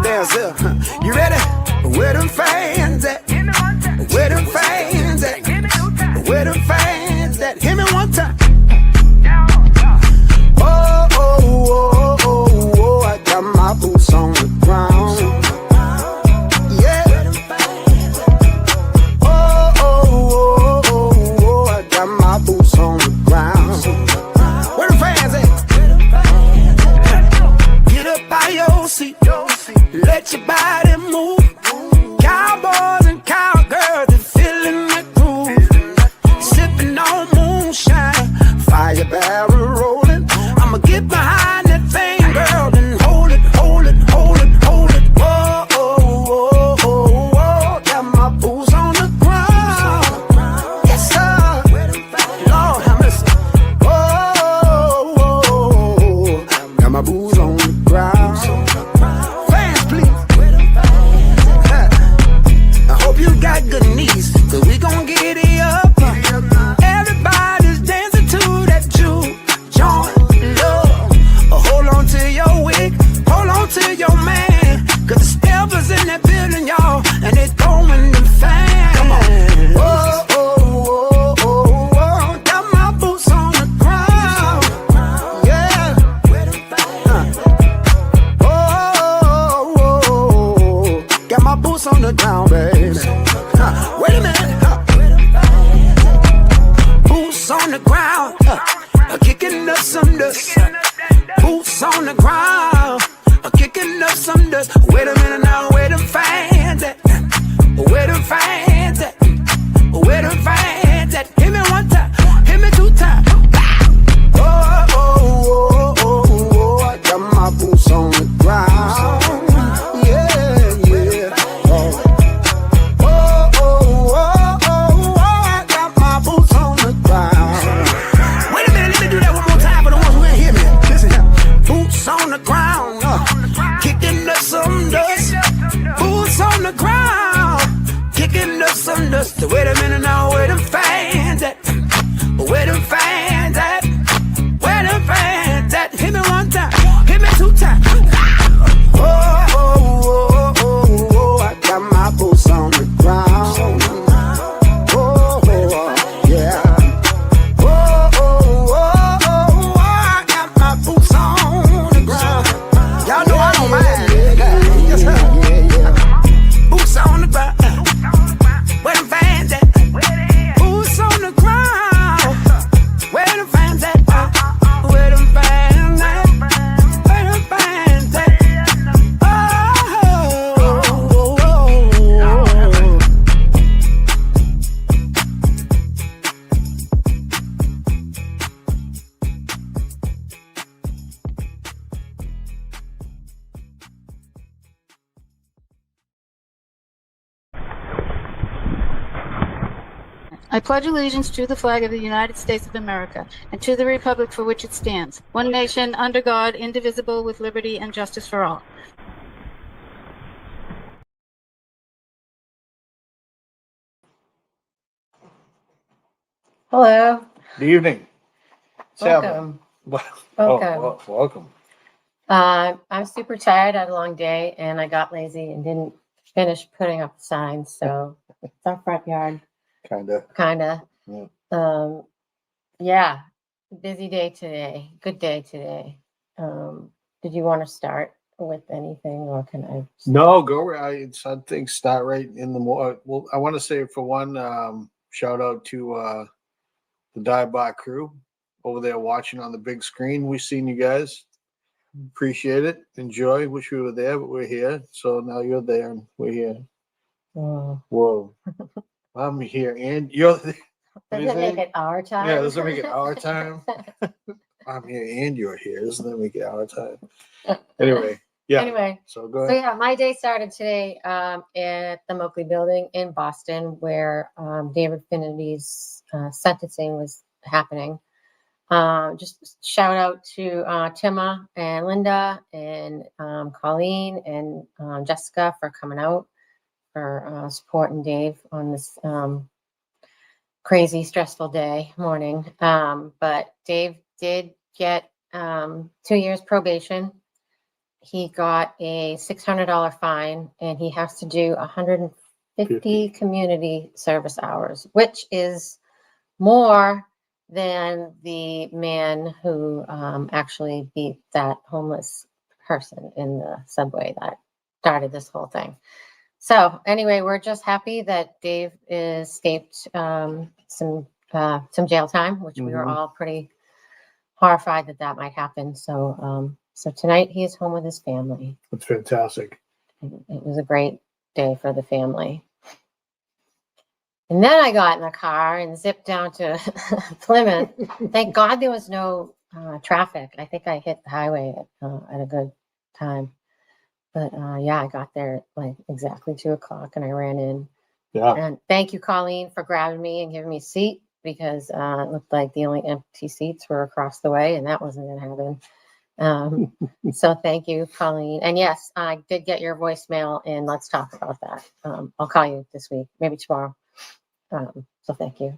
my damn self. You ready? Where them fans at? Where them fans at? Where them fans at? Hit me one time. Oh, oh, oh, oh, oh, I got my boots on the ground. Yeah. Oh, oh, oh, oh, oh, I got my boots on the ground. Where the fans at? Get up by your seat. Let your body move. Cowboys and cowgirls, they're feeling the groove. Sipping on moonshine, fire barrel rolling. I'ma get behind that thing, girl, and hold it, hold it, hold it, hold it. Whoa, oh, oh, oh, oh. Got my boots on the ground. Yes, sir. Lord, have mercy. Oh, oh, oh. Got my boots on the ground. Fans, please. I hope you got good knees, cause we gon' get it up. Everybody's dancing to that juke joint love. Hold on to your wig, hold on to your man, cause the steppers in that building, y'all, and they throwing them fans. Come on. Oh, oh, oh, oh, oh. Got my boots on the ground. Yeah. Oh, oh, oh, oh. Got my boots on the ground, baby. Wait a minute. Boots on the ground, kicking up some dust. Boots on the ground, kicking up some dust. Wait a minute now, where them fans at? Where them fans at? Where them fans at? Hit me one time, hit me two times. Oh, oh, oh, oh, oh, I got my boots on the ground. Yeah, yeah. Oh. Oh, oh, oh, oh, I got my boots on the ground. Wait a minute, let me do that one more time for the ones who ain't hear me. Listen here. Boots on the ground, kicking up some dust. Boots on the ground, kicking up some dust. Wait a minute now, where them fans at? Where them fans at? Where them fans at? Hit me one time, hit me two times. Oh, oh, oh, oh, oh, I got my boots on the ground. Oh, oh, yeah. Oh, oh, oh, oh, I got my boots on the ground. Y'all know I don't mind. Yes, sir. Boots on the ground. Where them fans at? Boots on the ground. Where them fans at? Where them fans at? Where them fans at? Oh, oh, oh, oh. I pledge allegiance to the flag of the United States of America and to the republic for which it stands, one nation, under God, indivisible, with liberty and justice for all. Hello. Good evening. Welcome. Welcome. I'm super tired. I had a long day and I got lazy and didn't finish putting up the signs. So it's our front yard. Kinda. Yeah. Yeah. Busy day today. Good day today. Did you want to start with anything or can I? No, go. I think start right in the more. Well, I want to say for one, shout out to the Dive Bar crew over there watching on the big screen. We've seen you guys. Appreciate it. Enjoy. Wish we were there, but we're here. So now you're there and we're here. Oh. Whoa. I'm here and you're there. Does it make it our time? Yeah, doesn't make it our time. I'm here and you're here. Doesn't make it our time. Anyway, yeah. Anyway, so go so ahead. yeah, my day started today at the Moakley Building in Boston, where David Finnity's sentencing was happening. Just shout out to Tima and Linda and Colleen and Jessica for coming out, for supporting Dave on this crazy, stressful morning. But Dave did get 2 years probation. he got a $600 fine, and he has to do 150 community service hours, which is more than the man who actually beat that homeless person in the subway that started this whole thing. So anyway, we're just happy that Dave escaped some jail time, which we were all pretty horrified that that might happen. So so tonight he is home with his family. That's fantastic. It was a great day for the family. And then I got in the car and zipped down to Plymouth. Thank God there was no traffic. I think I hit the highway at a good time. But yeah, I got there at like exactly 2:00 and I ran in. Yeah. And thank you, Colleen, for grabbing me and giving me a seat, because it looked like the only empty seats were across the way, and that wasn't going to happen. So thank you, Colleen. And yes, I did get your voicemail, and let's talk about that. I'll call you this week, maybe tomorrow. So thank you.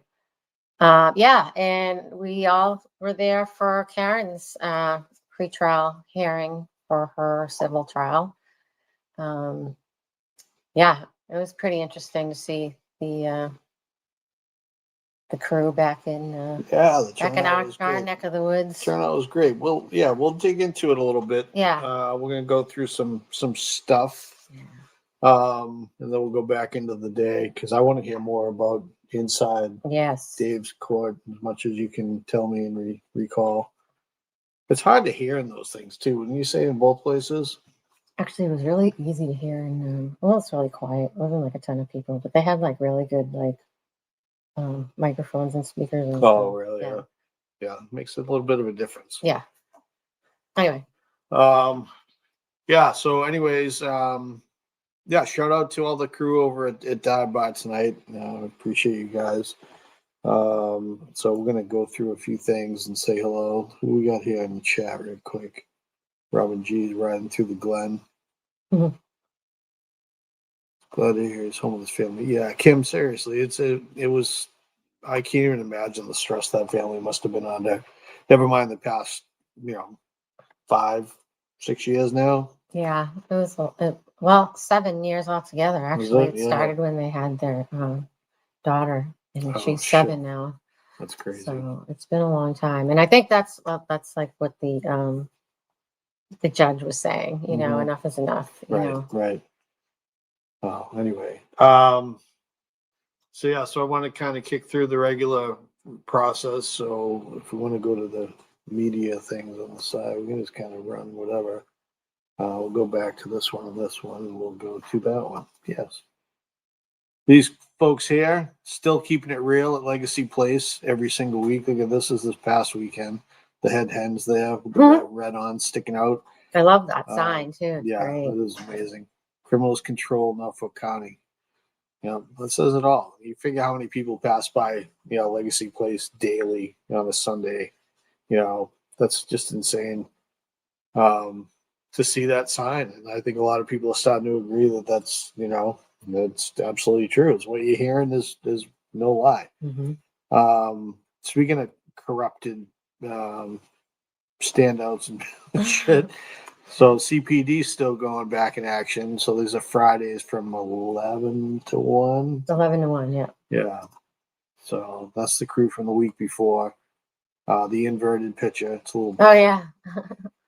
Yeah, and we all were there for Karen's pretrial hearing for her civil trial. Yeah, it was pretty interesting to see the crew back in our neck of the woods. Turnout was great. Well, yeah, we'll dig into it a little bit. Yeah. We're gonna go through some stuff. Yeah. And then we'll go back into the day because I want to hear more about inside Yes. Dave's court as much as you can tell me and recall. It's hard to hear in those things too. When you say in both places, actually, it was really easy to hear, and well, it's really quiet. It wasn't like a ton of people, but they had like really good like microphones and speakers. And oh, stuff. really? Yeah. Yeah, makes a little bit of a difference. Yeah. Anyway. Yeah. So, anyways, yeah. Shout out to all the crew over at Dive Bar tonight. Appreciate you guys. So we're gonna go through a few things and say hello. Who we got here in the chat real quick? Robin G's riding through the Glen. Mm-hmm. Glad to hear he's home with his family. Yeah, Kim, seriously, it was I can't even imagine the stress that family must have been under. Never mind the past, 5, 6 years now. Yeah, it was well 7 years altogether. Actually, it started when they had their daughter, and she's 7 now. That's crazy. So it's been a long time, and I think that's like what the judge was saying. You know, enough is enough. You know, right. Oh, anyway. So yeah, so I want to kind of kick through the regular process. So if we want to go to the media things on the side, we can just kind of run whatever. We'll go back to this one, and we'll go to that one. Yes. These folks here still keeping it real at Legacy Place every single week. Look at this past weekend. The head hens there with the red on sticking out. I love that sign too. It's yeah, great. it is amazing. Criminals Control, Norfolk County. That says it all. You figure how many people pass by, Legacy Place daily on a Sunday. That's just insane. To see that sign, and I think a lot of people are starting to agree that that's absolutely true. It's what you're hearing is no lie. Speaking of corrupted standouts and shit. So CPD still going back in action. So these are Fridays from 11 to 1. 11 to 1, yeah. Yeah. So that's the crew from the week before. The inverted picture. It's a little. Oh yeah.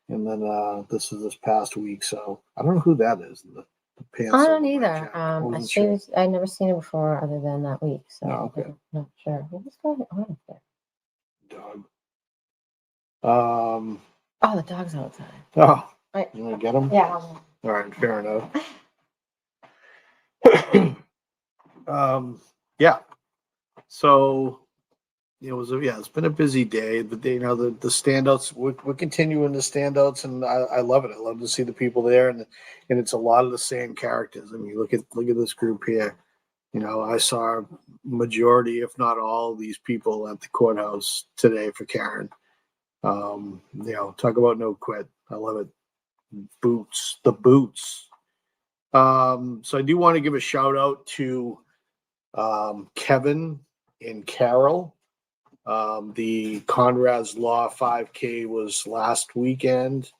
And then this is this past week. So I don't know who that is. The pants. I don't either. I've never seen it before other than that week. So okay. I'm not sure. What's going on there? Dog. Oh, the dog's outside. Oh. Right. You want to get him? Yeah. All right, fair enough. Yeah. So it's been a busy day, but the standouts. We're continuing the standouts, and I love it. I love to see the people there, and it's a lot of the same characters. I mean, look at this group here. I saw majority, if not all, of these people at the courthouse today for Karen. Talk about no quit. I love it. The boots. So I do want to give a shout out to Kevin and Carol. The Conrad's Law 5K was last weekend,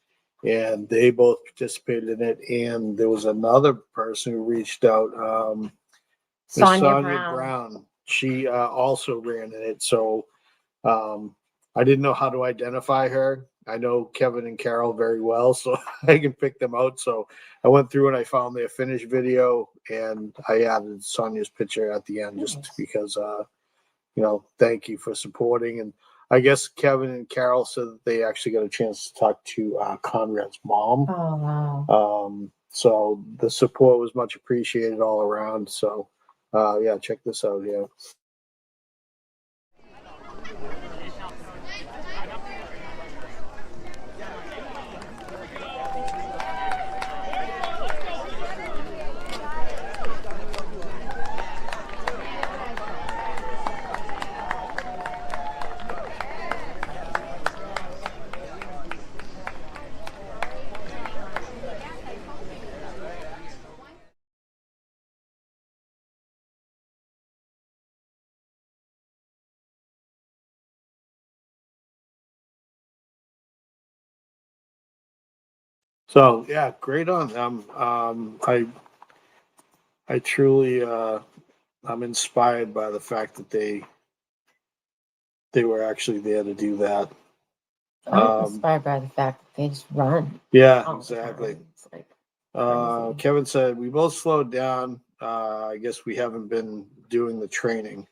and they both participated in it. And there was another person who reached out, Miss Sonia Sonia Brown. Brown. She also ran in it. So I didn't know how to identify her. I know Kevin and Carol very well, so I can pick them out. So I went through and I found their finished video, and I added Sonia's picture at the end just because, thank you for supporting. And I guess Kevin and Carol said that they actually got a chance to talk to Conrad's mom. Oh, wow. So the support was much appreciated all around. So yeah, check this out. Yeah. So yeah, great on them. I truly I'm inspired by the fact that they were actually there to do that. I'm inspired by the fact that they just run. Yeah, all the exactly. time. It's like crazy. Kevin said we both slowed down. I guess we haven't been doing the training.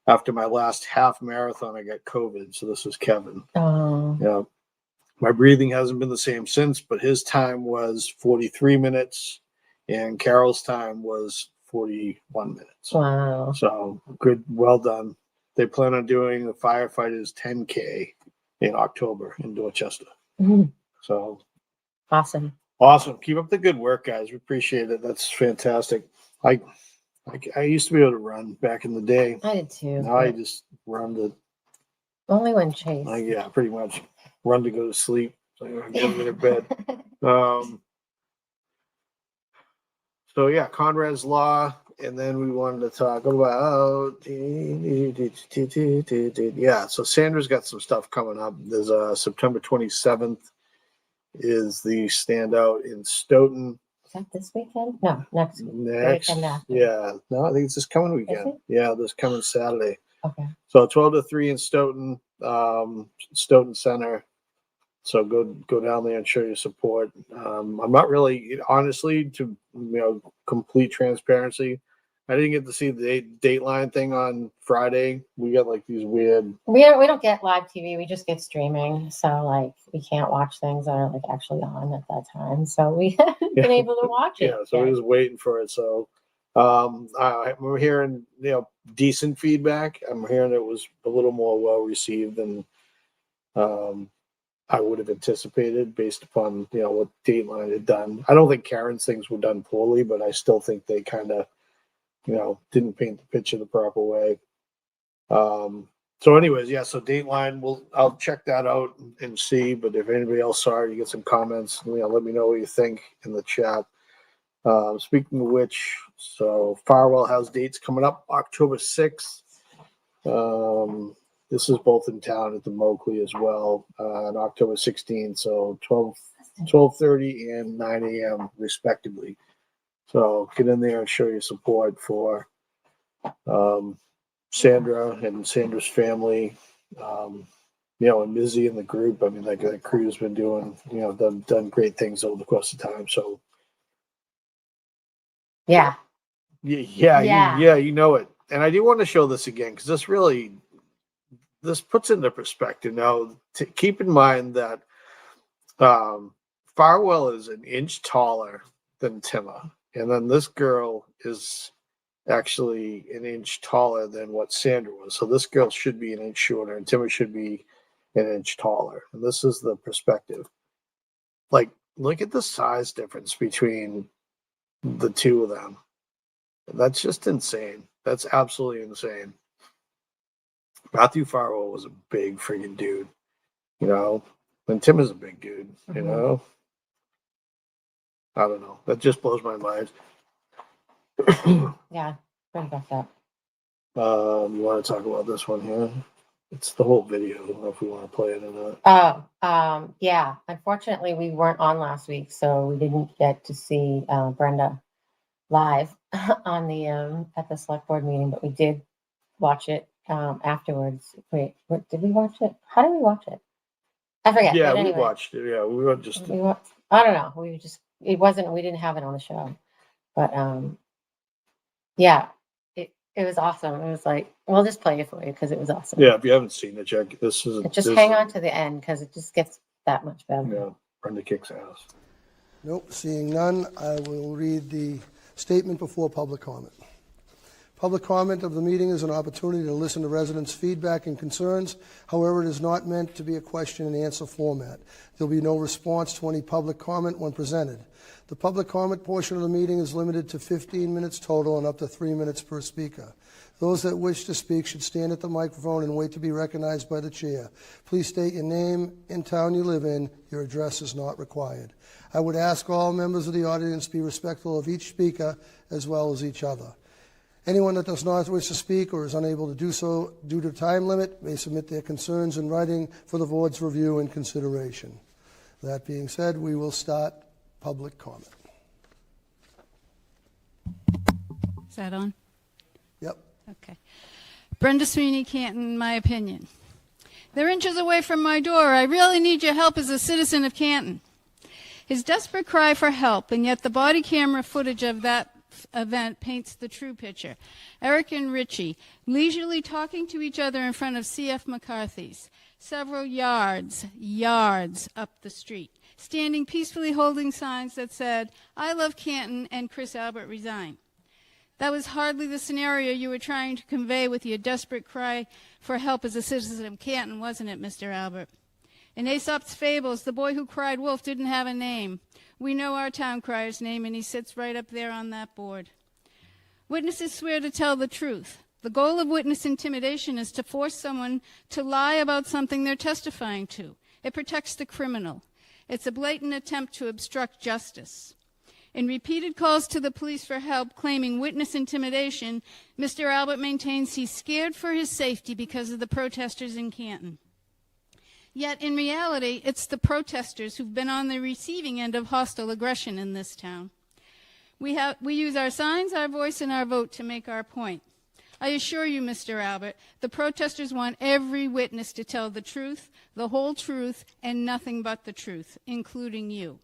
After my last half marathon, I got COVID. So this is Kevin. Oh, Yeah. My breathing hasn't been the same since, but his time was 43 minutes and Carol's time was 41 minutes. wow. So good, well done. They plan on doing the firefighters 10K in October in Dorchester. Mhm. So Awesome. awesome. Keep up the good work, guys. We appreciate it. That's fantastic. I used to be able to run back in the day. I did too. Now I just run to, Only when Chase. yeah, pretty much run to go to sleep. So I get into bed. So yeah, Conrad's Law, and then we wanted to talk about yeah. So Sandra's got some stuff coming up. There's September 27th is the standout in Stoughton. Is that this weekend? No, next week. Next, weekend after. yeah, no, I think it's this coming weekend. it? Yeah, this coming Saturday. Okay. So 12 to 3 in Stoughton, Stoughton Center. So go down there and show your support. I'm not really, honestly, to complete transparency, I didn't get to see the Dateline thing on Friday. We got like these weird. We don't get live TV. We just get streaming. So like we can't watch things that are like actually on at that time. So we haven't been able to watch it. Yeah, so we're just waiting for it. So I'm hearing decent feedback. I'm hearing it was a little more well received than I would have anticipated based upon what Dateline had done. I don't think Karen's things were done poorly, but I still think they kind of didn't paint the picture the proper way. So anyways, yeah, so Dateline, I'll check that out and see. But if anybody else saw it, you get some comments, let me know what you think in the chat. Speaking of which, so Farwell has dates coming up October 6th. This is both in town at the Moakley as well, on October 16th, so 12:30 and 9 a.m. respectively. So get in there and show your support for Sandra and Sandra's family, and Mizzy and the group. I mean, like that crew's been doing, done great things over the course of time. So Yeah. Yeah, you know it. And I do want to show this again because this puts into perspective. Now, keep in mind that Farwell is an inch taller than Tima, and then this girl is actually an inch taller than what Sandra was. So this girl should be an inch shorter, and Tima should be an inch taller. And this is the perspective. Like, look at the size difference between the two of them. That's just insane. That's absolutely insane. Matthew Farwell was a big freaking dude, and Tim is a big dude, I don't know. That just blows my mind. Yeah, pretty got that. You want to talk about this one here? It's the whole video. I don't know if we want to play it or not. Yeah. Unfortunately, we weren't on last week, so we didn't get to see Brenda live on the at the select board meeting, but we did watch it afterwards. Wait, what, did we watch it? How did we watch it? I forget. Yeah, but we anyway, watched it. Yeah, we were just. I don't know. We just it wasn't. We didn't have it on the show, but yeah, it was awesome. It was like we'll just play it for you because it was awesome. Yeah, if you haven't seen it, Jack, this is. Just hang on to the end because it just gets that much better. Yeah, Brenda kicks ass. Nope, seeing none, I will read the statement before public comment. Public comment of the meeting is an opportunity to listen to residents' feedback and concerns. However, it is not meant to be a question and answer format. There will be no response to any public comment when presented. The public comment portion of the meeting is limited to 15 minutes total and up to 3 minutes per speaker. Those that wish to speak should stand at the microphone and wait to be recognized by the chair. Please state your name and town you live in. Your address is not required. I would ask all members of the audience to be respectful of each speaker as well as each other. Anyone that does not wish to speak or is unable to do so due to time limit may submit their concerns in writing for the board's review and consideration. That being said, we will start public comment. Is that on? Yep. Okay. Brenda Sweeney, Canton, my opinion. They're inches away from my door. I really need your help as a citizen of Canton. His desperate cry for help, and yet the body camera footage of that event paints the true picture. Eric and Richie leisurely talking to each other in front of C.F. McCarthy's, several yards up the street, standing peacefully holding signs that said, "I love Canton" and "Chris Albert resign." That was hardly the scenario you were trying to convey with your desperate cry for help as a citizen of Canton, wasn't it, Mr. Albert? In Aesop's fables, the boy who cried wolf didn't have a name. We know our town crier's name, and he sits right up there on that board. Witnesses swear to tell the truth. The goal of witness intimidation is to force someone to lie about something they're testifying to. It protects the criminal. It's a blatant attempt to obstruct justice. In repeated calls to the police for help claiming witness intimidation, Mr. Albert maintains he's scared for his safety because of the protesters in Canton. Yet, in reality, it's the protesters who've been on the receiving end of hostile aggression in this town. We use our signs, our voice, and our vote to make our point. I assure you, Mr. Albert, the protesters want every witness to tell the truth, the whole truth, and nothing but the truth, including you.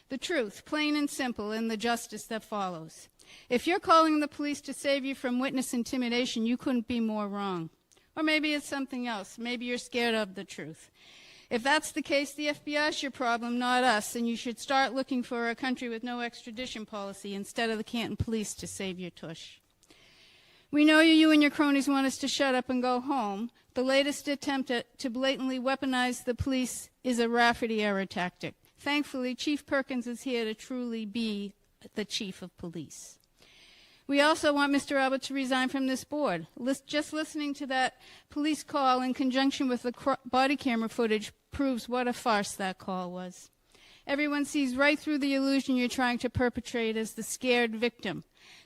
The truth, plain and simple, and the justice that follows. If you're calling the police to save you from witness intimidation, you couldn't be more wrong. Or maybe it's something else. Maybe you're scared of the truth. If that's the case, the FBI's your problem, not us, and you should start looking for a country with no extradition policy instead of the Canton police to save your tush. We know you and your cronies want us to shut up and go home. The latest attempt to blatantly weaponize the police is a Rafferty-era tactic. Thankfully, Chief Perkins is here to truly be the chief of police. We also want Mr. Albert to resign from this board. Just listening to that police call in conjunction with the body camera footage proves what a farce that call was. Everyone sees right through the illusion you're trying to perpetrate as the scared victim.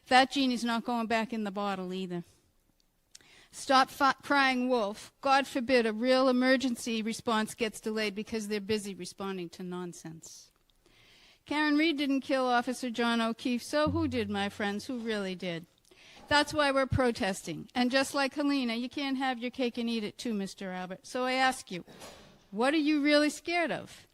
That genie's not going back in the bottle either. Stop crying wolf. God forbid a real emergency response gets delayed because they're busy responding to nonsense. Karen Reed didn't kill Officer John O'Keefe, so who did, my friends? Who really did? That's why we're protesting. And just like Helena, you can't have your cake and eat it too, Mr. Albert. So I ask you, what are you really scared of?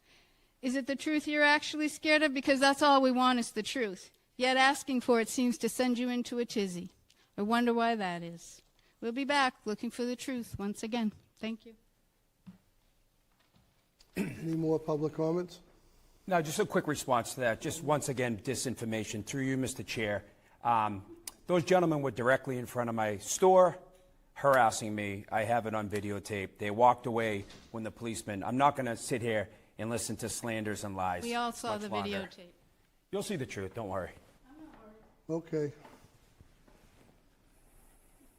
Is it the truth you're actually scared of? Because that's all we want is the truth. Yet asking for it seems to send you into a tizzy. I wonder why that is. We'll be back looking for the truth once again. Thank you. Any more public comments? No, just a quick response to that. Just once again, disinformation through you, Mr. Chair. Those gentlemen were directly in front of my store harassing me. I have it on videotape. They walked away when the policeman. I'm not going to sit here and listen to slanders and lies. We all saw the longer. videotape. You'll see the truth. Don't worry. Okay.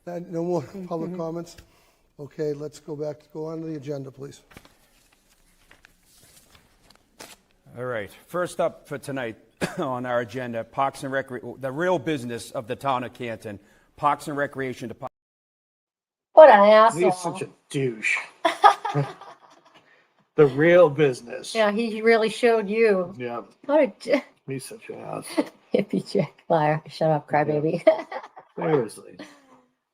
No more public comments? Okay, let's go on to the agenda, please. All right. First up for tonight on our agenda, Parks and Recreation, the real business of the town of Canton, Parks and Recreation Department. What an He's asshole. such a douche. The real business. Yeah, he really showed you. Yeah, What a he's such an ass. hippie chick. Liar. Shut up, crybaby. Seriously.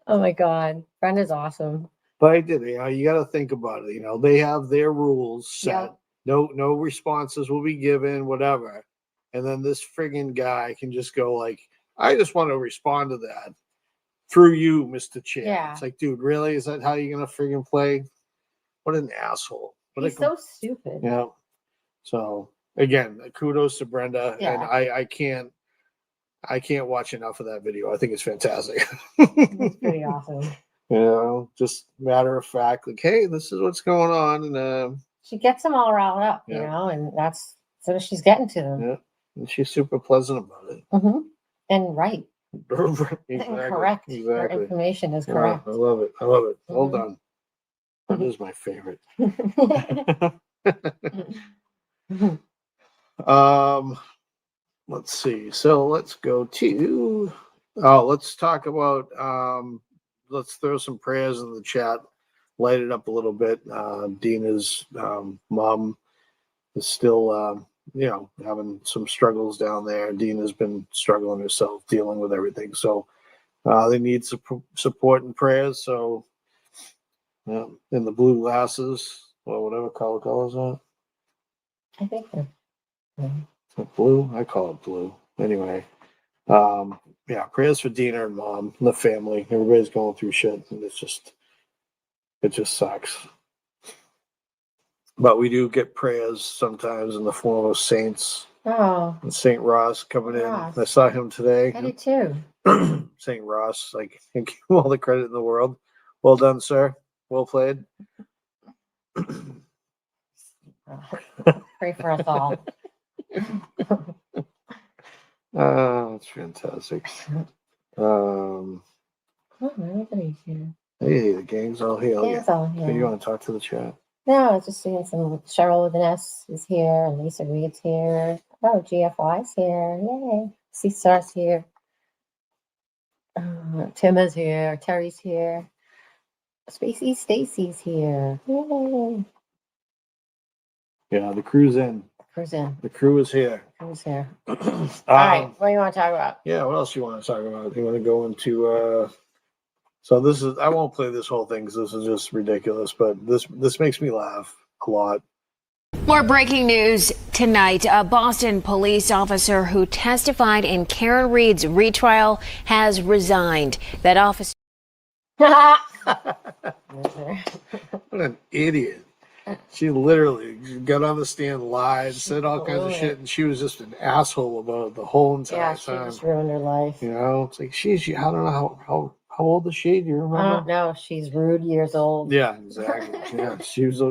Oh my God. Brenda's awesome. But I did, you got to think about it. They have their rules set. Yep. No responses will be given, whatever. And then this friggin' guy can just go like, I just want to respond to that through you, Mr. Chair. Yeah. It's like, dude, really? Is that how you're gonna friggin' play? What an asshole. What He's so stupid. yeah. So again, kudos to Brenda, and Yeah. I can't watch enough of that video. I think it's fantastic. It's pretty awesome. Just matter of fact, like, hey, this is what's going on, and She gets them all riled up, Yeah. and that's so she's getting to them. yeah, and she's super pleasant about it. Mm-hmm. And right. Exactly. And correct. Her Exactly. information is Yeah, correct. I love it. I love it. Well Mhm. done. That is my favorite. Let's see. So let's go to let's talk about let's throw some prayers in the chat, light it up a little bit. Dina's mom is still having some struggles down there. Dina's been struggling herself, dealing with everything. So they need support and prayers. So in the blue glasses, or whatever color is that? I think they're Blue? I call it blue. Anyway, prayers for Dina and mom and the family. Everybody's going through shit, and it just sucks. But we do get prayers sometimes in the form of saints. Oh. And Saint Ross coming Ross. in. I saw him today. I did too. Saint Ross, like, give him all the credit in the world. Well done, sir. Well played. Pray for us all. That's fantastic. Oh, everybody's here. Hey, the gang's all here. Gang's all here. So you want to talk to the chat? No, I was just seeing some. Cheryl Vaness is here, and Lisa Reed's here. Oh, GFY's here. Yay. Cesar's here. Tim is here. Terry's here. Spacey Stacy's here. Yay. Yeah, the crew's in. Who's in? The crew is here. Who's here? All right. What do you want to talk about? Yeah, what else you want to talk about? You want to go into so this is I won't play this whole thing because this is just ridiculous, but this makes me laugh a lot. More breaking news tonight. A Boston police officer who testified in Karen Reed's retrial has resigned. That officer. What an idiot. She literally got on the stand, lied, said all kinds of shit, and she was just an asshole about it the whole entire she time. just ruined her life. It's like she I don't know how old is she? Do you remember? I don't know. She's rude years old. Yeah, exactly. Yeah, she was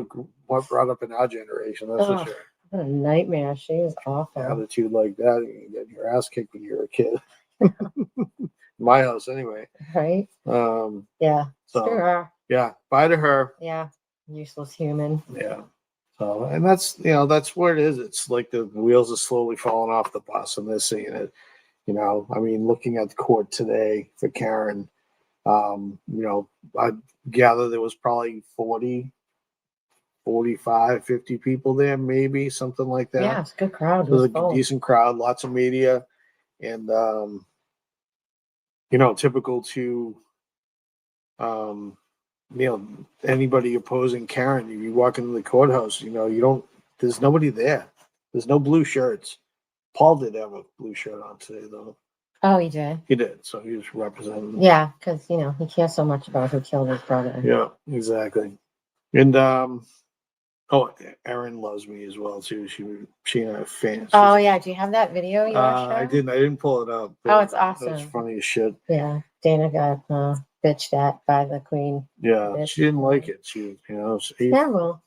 what brought up in our generation, that's for sure. What a nightmare. She was awful. Attitude like that, you get your ass kicked when you were a kid. My house, anyway. Right? Yeah. So, Screw her. yeah, bye to her. Yeah. Useless human. Yeah. So, and that's where it is. It's like the wheels are slowly falling off the bus, and they're seeing it. I mean, looking at the court today for Karen, I gather there was probably 40, 45, 50 people there, maybe something like that. Yeah, it's a good crowd. It was a decent crowd, lots of media, and typical to anybody opposing Karen. You walk into the courthouse, there's nobody there. There's no blue shirts. Paul did have a blue shirt on today, though. Oh, he did? He did, so he was representing. Yeah, because, he cares so much about who killed his brother. Yeah, exactly. And, Erin loves me as well, too. She and I are fans. Oh, yeah. Do you have that video you watched? I didn't pull it up. Oh, it's awesome. It's funny as shit. Yeah, Dana got bitched at by the queen. Yeah, Bitch. she didn't like it. Yeah, well,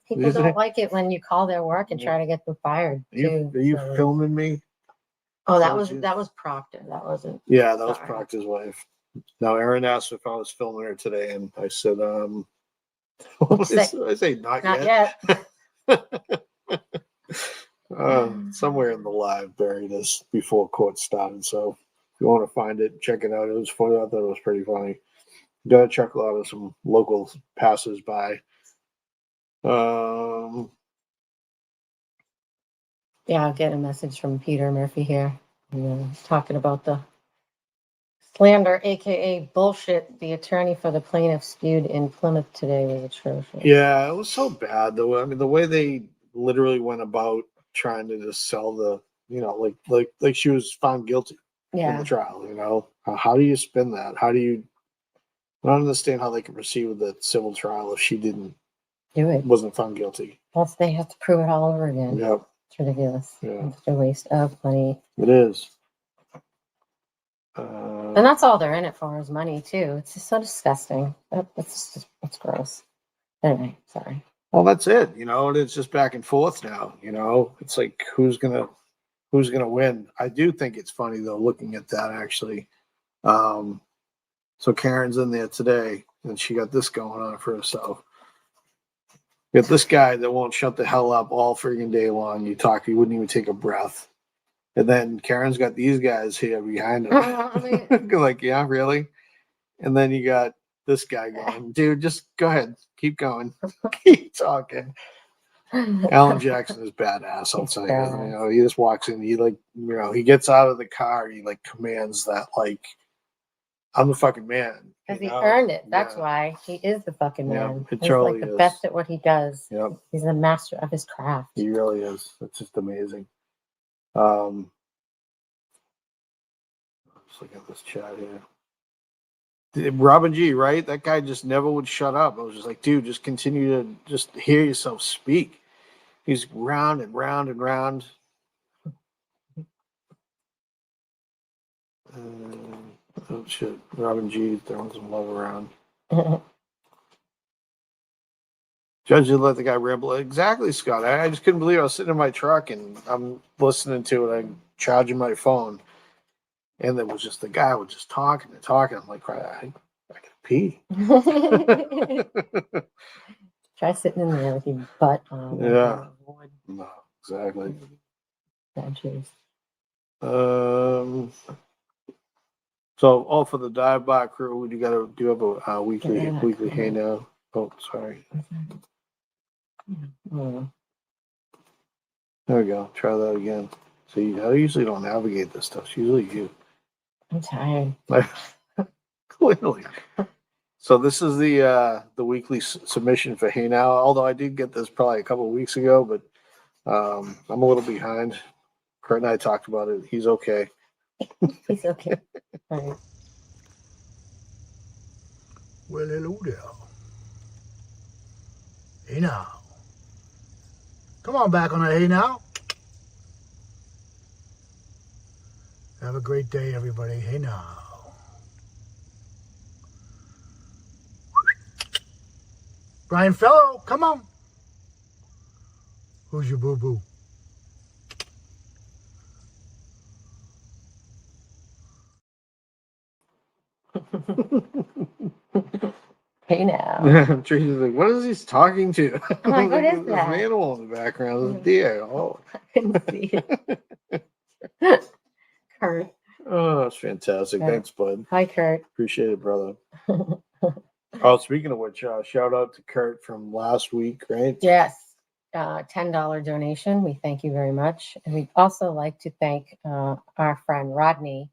people don't like it when you call their work and try to get them fired. Are you filming me? Oh, that was Proctor. That wasn't. Yeah, that was Sorry. Proctor's wife. Now, Erin asked if I was filming her today, and I said, what did I say? Not yet. Somewhere in the live buried us before court started. So if you want to find it, check it out. It was funny. I thought it was pretty funny. got a chuckle out of some local passers-by. Um, Yeah, I'll get a message from Peter Murphy here. Talking about the slander, aka bullshit, the attorney for the plaintiff spewed in Plymouth today was atrocious. yeah, it was so bad though. I mean, the way they literally went about trying to just sell the, like she was found guilty in Yeah. the trial. How do you spin that? How do you? I don't understand how they can proceed with the civil trial if she Do it. wasn't found guilty. Plus, they have to prove it all over again. Yep, It's ridiculous. Yeah. It's a waste of money. it is. And that's all they're in it for is money, too. It's just so disgusting. It's gross. Anyway, sorry. Well, that's it. And it's just back and forth now. It's like who's gonna win. I do think it's funny though, looking at that actually. So Karen's in there today, and she got this going on for herself. You got this guy that won't shut the hell up all friggin' day long. You talk, he wouldn't even take a breath. And then Karen's got these guys here behind him. Like, yeah, really? And then you got this guy going, dude, just go ahead. Keep going. Keep talking. Alan Jackson is badass, I'll tell you. He just walks in, he gets out of the car, he commands that, I'm the fucking man. Because he earned it. That's why he is the fucking man. He's the best at what he does. Yep. He's the master of his craft. He really is. It's just amazing. Let's look at this chat here. Robin G, right? That guy just never would shut up. I was just like, dude, just continue to just hear yourself speak. He's round and round and round. Oh shit, Robin G throwing some love around. Judge didn't let the guy ramble. Exactly, Scott. I just couldn't believe I was sitting in my truck and I'm listening to it. I'm charging my phone, and there was just the guy was just talking and talking. I'm like, I gotta pee. Try sitting in there with your butt on. Yeah. No, exactly. So, for the dive bar crew, do you have a weekly hey now? Oh, sorry. There we go. Try that again. See, I usually don't navigate this stuff. It's usually you. I'm tired. Clearly. So this is the weekly submission for Hey Now. Although I did get this probably a couple of weeks ago, but I'm a little behind. Kurt and I talked about it. He's okay. He's okay. All right. Well, hello there. Hey now. Come on back on a hey now. Have a great day, everybody. Hey now. Brian Fellow, come on. Who's your boo-boo? Hey now. Tracy's like, what is he talking to? I'm like, what is There's that? an animal in the background. There's a deer. Oh. I couldn't see it. Kurt. Oh, that's fantastic. Yeah. Thanks, bud. Hi, Kurt. Appreciate it, brother. Oh, speaking of which, shout out to Kurt from last week, right? Yes. $10 donation. We thank you very much. And we'd also like to thank our friend Rodney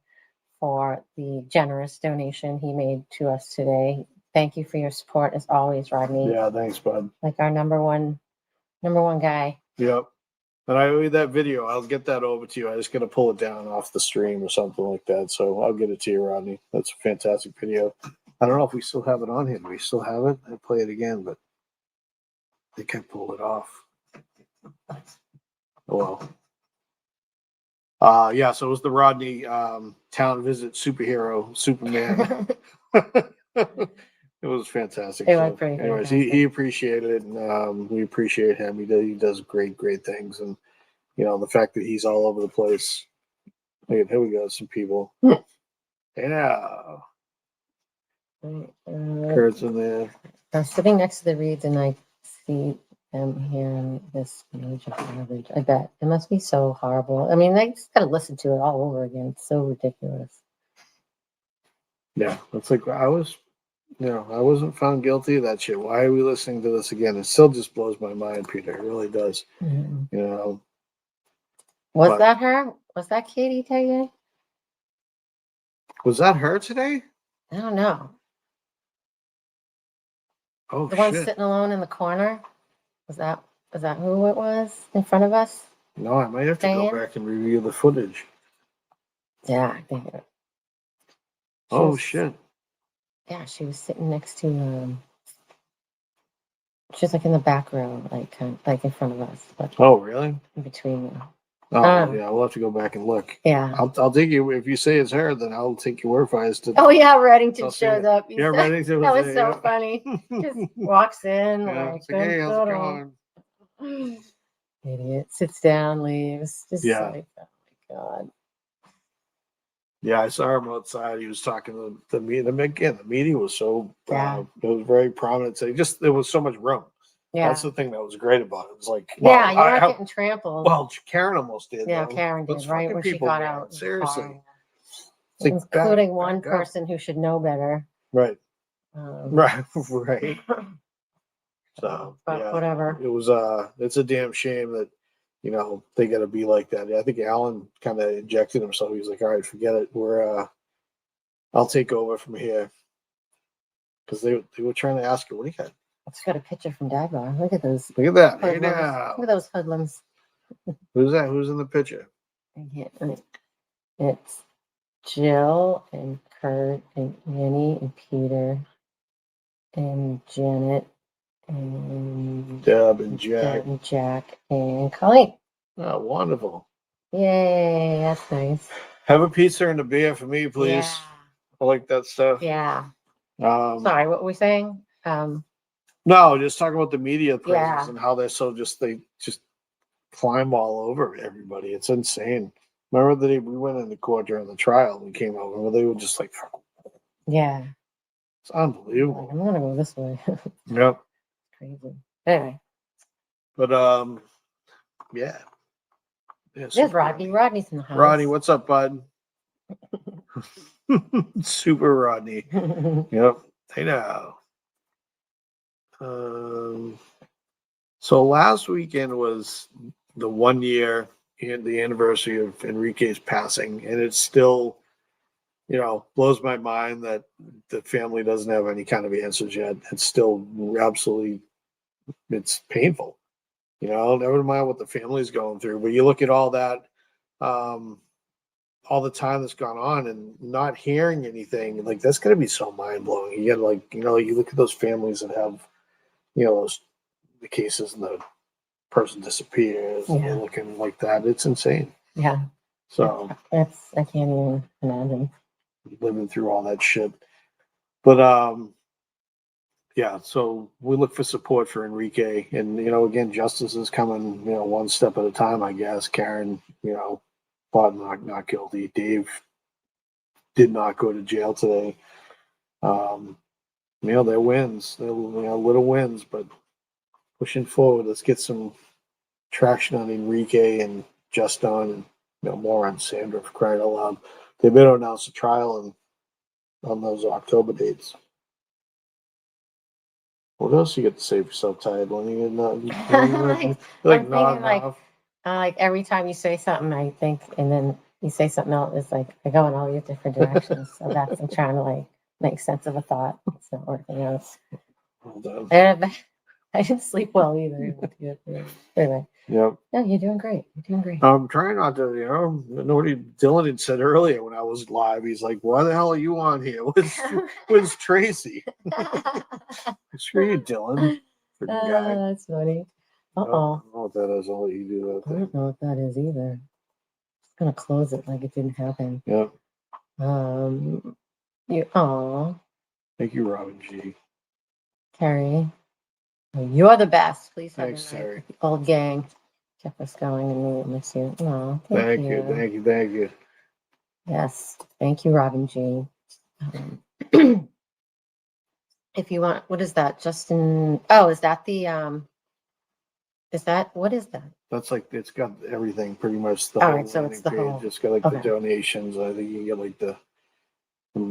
for the generous donation he made to us today. Thank you for your support as always, Rodney. Yeah, thanks, bud. Like our number one guy. Yep. And I owe you that video. I'll get that over to you. I just got to pull it down off the stream or something like that. So I'll get it to you, Rodney. That's a fantastic video. I don't know if we still have it on here. Do we still have it? I'll play it again, but they can't pull it off. Oh, well. Yeah, so it was the Rodney town visit superhero, Superman. It was fantastic. It was pretty anyways, fantastic. he appreciated it, and we appreciate him. He does great things, and the fact that he's all over the place. Here we go, some people. Yeah, Kurt's in there. I'm sitting next to the reeds and I see them hearing this page of garbage. I bet it must be so horrible. I mean, I just got to listen to it all over again. It's so ridiculous. Yeah, it's like I was I wasn't found guilty of that shit. Why are we listening to this again? It still just blows my mind, Peter. It really does. Mhm. You know, Was but that her? Was that Katie today? was that her today? I don't know. Oh The one shit! sitting alone in the corner? Was that who it was in front of us? No, I might have to go Diane? back and review the footage. Yeah, I think it. She Oh was, shit! yeah, she was sitting next to she was like in the back row, like like in front of us, but Oh really? in between them. Oh Um, yeah, we'll have to go back and look. Yeah. I'll take you if you say it's her. Then I'll take your word for it. As to, Oh yeah, Reddington I'll see shows it. up. Yeah, Reddington That was was there, so yeah. funny. Just walks in Yeah, like, it's like, hey, how's it going? Idiot. Sits down, leaves. Just Yeah. like, oh my god. Yeah, I saw him outside. He was talking to the meeting. Again, the meeting was so Yeah. it was very prominent. So there was so much room. Yeah. That's the thing that was great about it. It was like, Yeah, you're not getting trampled. well, Karen almost did. Yeah, though. Karen Those did, right? fucking When she people, got man, out. of the seriously. car. It's like, Including one back up. person who should know better. Right. Um, Right. Right. So but yeah, whatever. it was it's a damn shame that they got to be like that. I think Alan kind of injected himself. He's like, all right, forget it. I'll take over from here because they were trying to ask her, what do you got? I just got a picture from Dagmar. Look at those. Look at that. Hey hoodlums. now. Look at those hoodlums. Who's that? Who's in the picture? It's Jill and Kurt and Annie and Peter and Janet and Deb and Jack. Deb and Jack and Colleen. Oh, wonderful. Yay, that's nice. Have a pizza and a beer for me, please. Yeah. I like that stuff. Yeah. Sorry, what were we saying? No, just talking about the media presence Yeah. and how they just climb all over everybody. It's insane. Remember the day we went into court during the trial and we came over where they were just like, Yeah. it's unbelievable. I'm gonna go this way. Yep. Crazy. Anyway. But yeah. There's Rodney. Rodney's in the house. Rodney, what's up, bud? Super Rodney. Yep. I know. So last weekend was the 1 year and the anniversary of Enrique's passing, and it's still, blows my mind that the family doesn't have any kind of answers yet. It's still absolutely, it's painful. Never mind what the family's going through, but you look at all that, all the time that's gone on and not hearing anything, like that's going to be so mind blowing. You get you look at those families that have, the cases and the person disappears and they're looking like that. It's insane. Yeah. So I can't even imagine living through all that shit. But yeah, so we look for support for Enrique, and again, justice is coming, one step at a time, I guess. Karen, thought not guilty. Dave did not go to jail today. They're wins. They're little wins, but pushing forward. Let's get some traction on Enrique and Justin, and more on Sandra, for crying out loud. They better announce a trial on those October dates. What else you get to say for so tired when you're not like every time you say something, I think, and then you say something else, it's like I go in all these different directions. So that's I'm trying to make sense of a thought. It's not working out. Well done. And I didn't sleep well either. Anyway. Yep. No, you're doing great. You're doing great. I'm trying not to, Dylan had said earlier when I was live, he's like, why the hell are you on here? Where's Tracy? Screw you, Dylan. Guy. That's funny. I don't know what that is. I'll let you do that I don't know what that is either. Just gonna close it like it didn't happen. Yep. Thank you, Robin G. Carrie. You're the best. Please have Thanks, a night Terry. with the old gang. Kept us going and we will miss you. Oh, Thank you. Yes. Thank you, Robin G. If you want, what is that? Justin. Oh, is that what is that? That's it's got everything pretty much. All right, so it's the whole. It's got the donations. I think you get the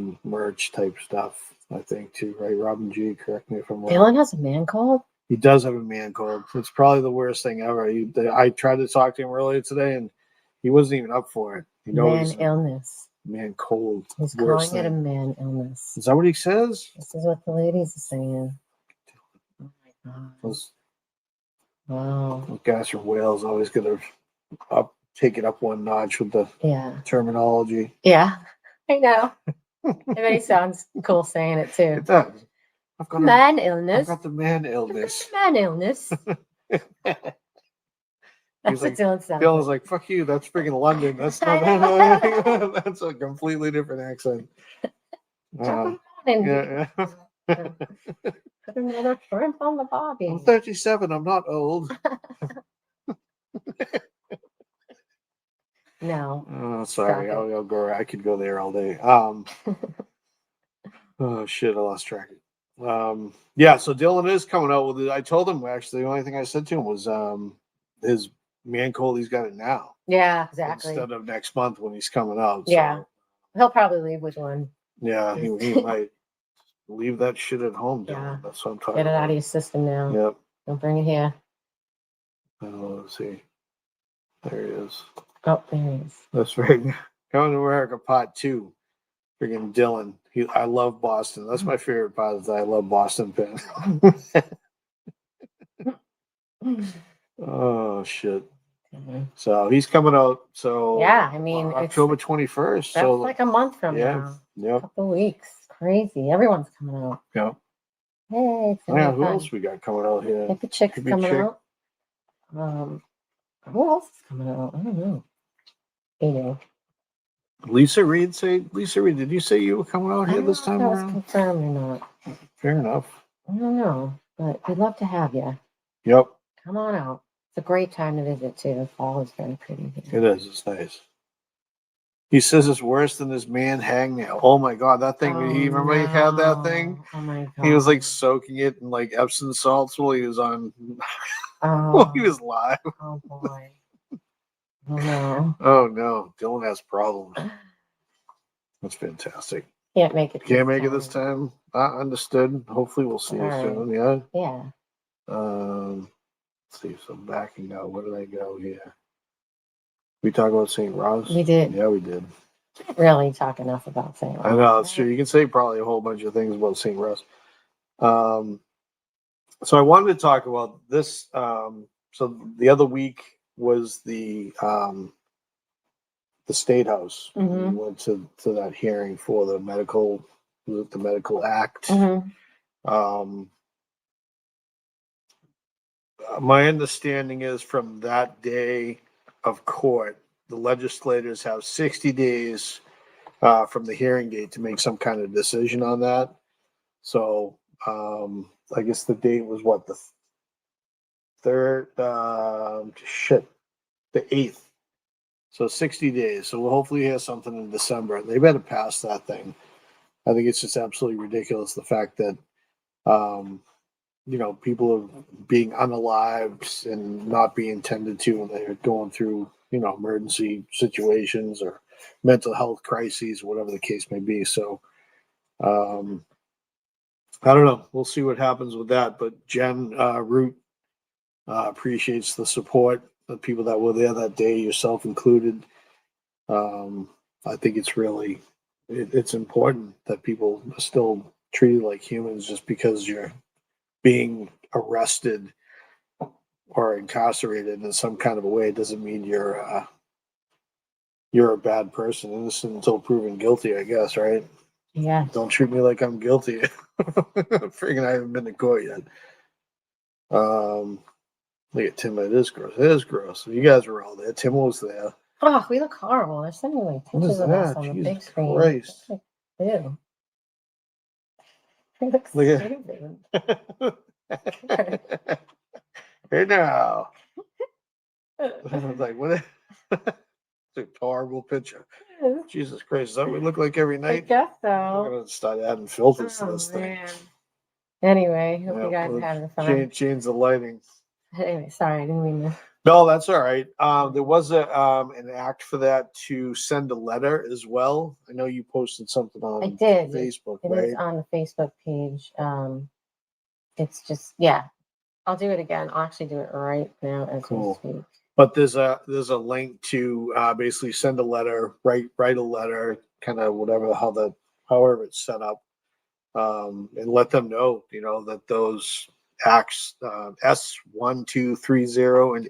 some merch type stuff, I think, too, right? Robin G, correct me if I'm wrong. Dylan has a man cold? He does have a man cold. It's probably the worst thing ever. I tried to talk to him earlier today, and he wasn't even up for it. You know, Man illness. Man cold. He's Worst calling it a thing. man illness. Is that what he says? This is what the ladies are saying. Oh my god. Those Wow. guys from Wales always gonna take it up one notch with the Yeah. terminology. Yeah. I know. I bet he sounds cool saying it too. It does. I've got Man I've illness. got the man illness. Man illness. He's That's what like, Dylan sounds Dylan's like. like, fuck you, that's freaking London. That's not that's a completely different accent. Man. Yeah. Put another shrimp on the barbie. I'm 37, I'm not old. No. Oh, sorry, Stop it. I'll go. I could go there all day. Oh shit, I lost track. Yeah, so Dylan is coming out with it. I told him actually the only thing I said to him was his man cold, he's got it now. Yeah, exactly. Instead of next month when he's coming out. Yeah. So, He'll probably leave with one. yeah, he might leave that shit at home, Dylan. Yeah. That's what I'm talking Get it about. out of your system now. Yep. Don't bring it here. Let's see. There he is. Oh, there he is. That's right. Coming to America Part 2. Freaking Dylan. I love Boston. That's my favorite part is that I love Boston pen. Oh shit. So he's coming out. So Yeah, I mean, October 21st. That's So like a month from yeah, now. A couple weeks. Crazy. Everyone's coming out. yeah. Hey, it's gonna Yeah, be who fun. else we got coming out here? Hippie Chick's Hippie coming Chick. out. Who else is coming out? I don't know. You know. Lisa Reed, did you say you were coming out I here don't this know if time that was around? confirmed or not. Fair enough. I don't know, but we'd love to have you. Yep, Come on out. It's a great time to visit too. Fall is very pretty here. it is. It's nice. He says it's worse than his man hangnail. Oh my god, that thing! Remember he had that thing? Oh my god. He was like soaking it in like Epsom salts while he was on. Oh, While he was live. oh boy. Oh no. Oh no, Dylan has problems. That's fantastic. Can't make it. Can't make it this time. Understood. Hopefully we'll see you All right. soon. Yeah. Yeah. Let's see. So backing out. Where did I go here? We talk about St. Ross. We did. Yeah, we did. Can't really talk enough about St. I know that's true. You can say probably a whole bunch of things about St. Ross. So I wanted to talk about this. So the other week was the State House. Mhm. We went to that hearing for the medical act. Mm-hmm. My understanding is from that day of court, the legislators have 60 days from the hearing date to make some kind of decision on that. So I guess the date was what, the 8th. So 60 days. So we'll hopefully hear something in December. They better pass that thing. I think it's just absolutely ridiculous the fact that people are being unalived and not being tended to when they're going through, emergency situations or mental health crises, whatever the case may be. So I don't know. We'll see what happens with that. But Jen Root appreciates the support, the people that were there that day, yourself included. I think it's really, it's important that people are still treated like humans. Just because you're being arrested or incarcerated in some kind of a way doesn't mean you're a bad person. Innocent until proven guilty, I guess, right? Yeah. Don't treat me like I'm guilty. Freaking, I haven't been to court yet. Look at Tim. It is gross. It is gross. You guys were all there. Tim was there. Oh, we look horrible. They're sending like What is pictures of us that? on the Jesus big screen. Christ. Ew. We look Look at- stupid. Hey now. I was like, what? It's a horrible picture. Jesus Christ. Is that what we look like every I night? guess I'm so. going to start adding filters to Oh, this thing. man. Anyway, hope Yeah, you guys we'll are having fun. change the lighting. Anyway, sorry, I didn't mean to. No, that's all right. There was an act for that to send a letter as well. I know you posted something on I did. Facebook, It right? is on the Facebook page. It's just, yeah, I'll do it again. I'll actually do it right now as Cool. we speak. But there's a link to basically send a letter, write a letter, kind of however it's set up, and let them know, that those acts S1230 and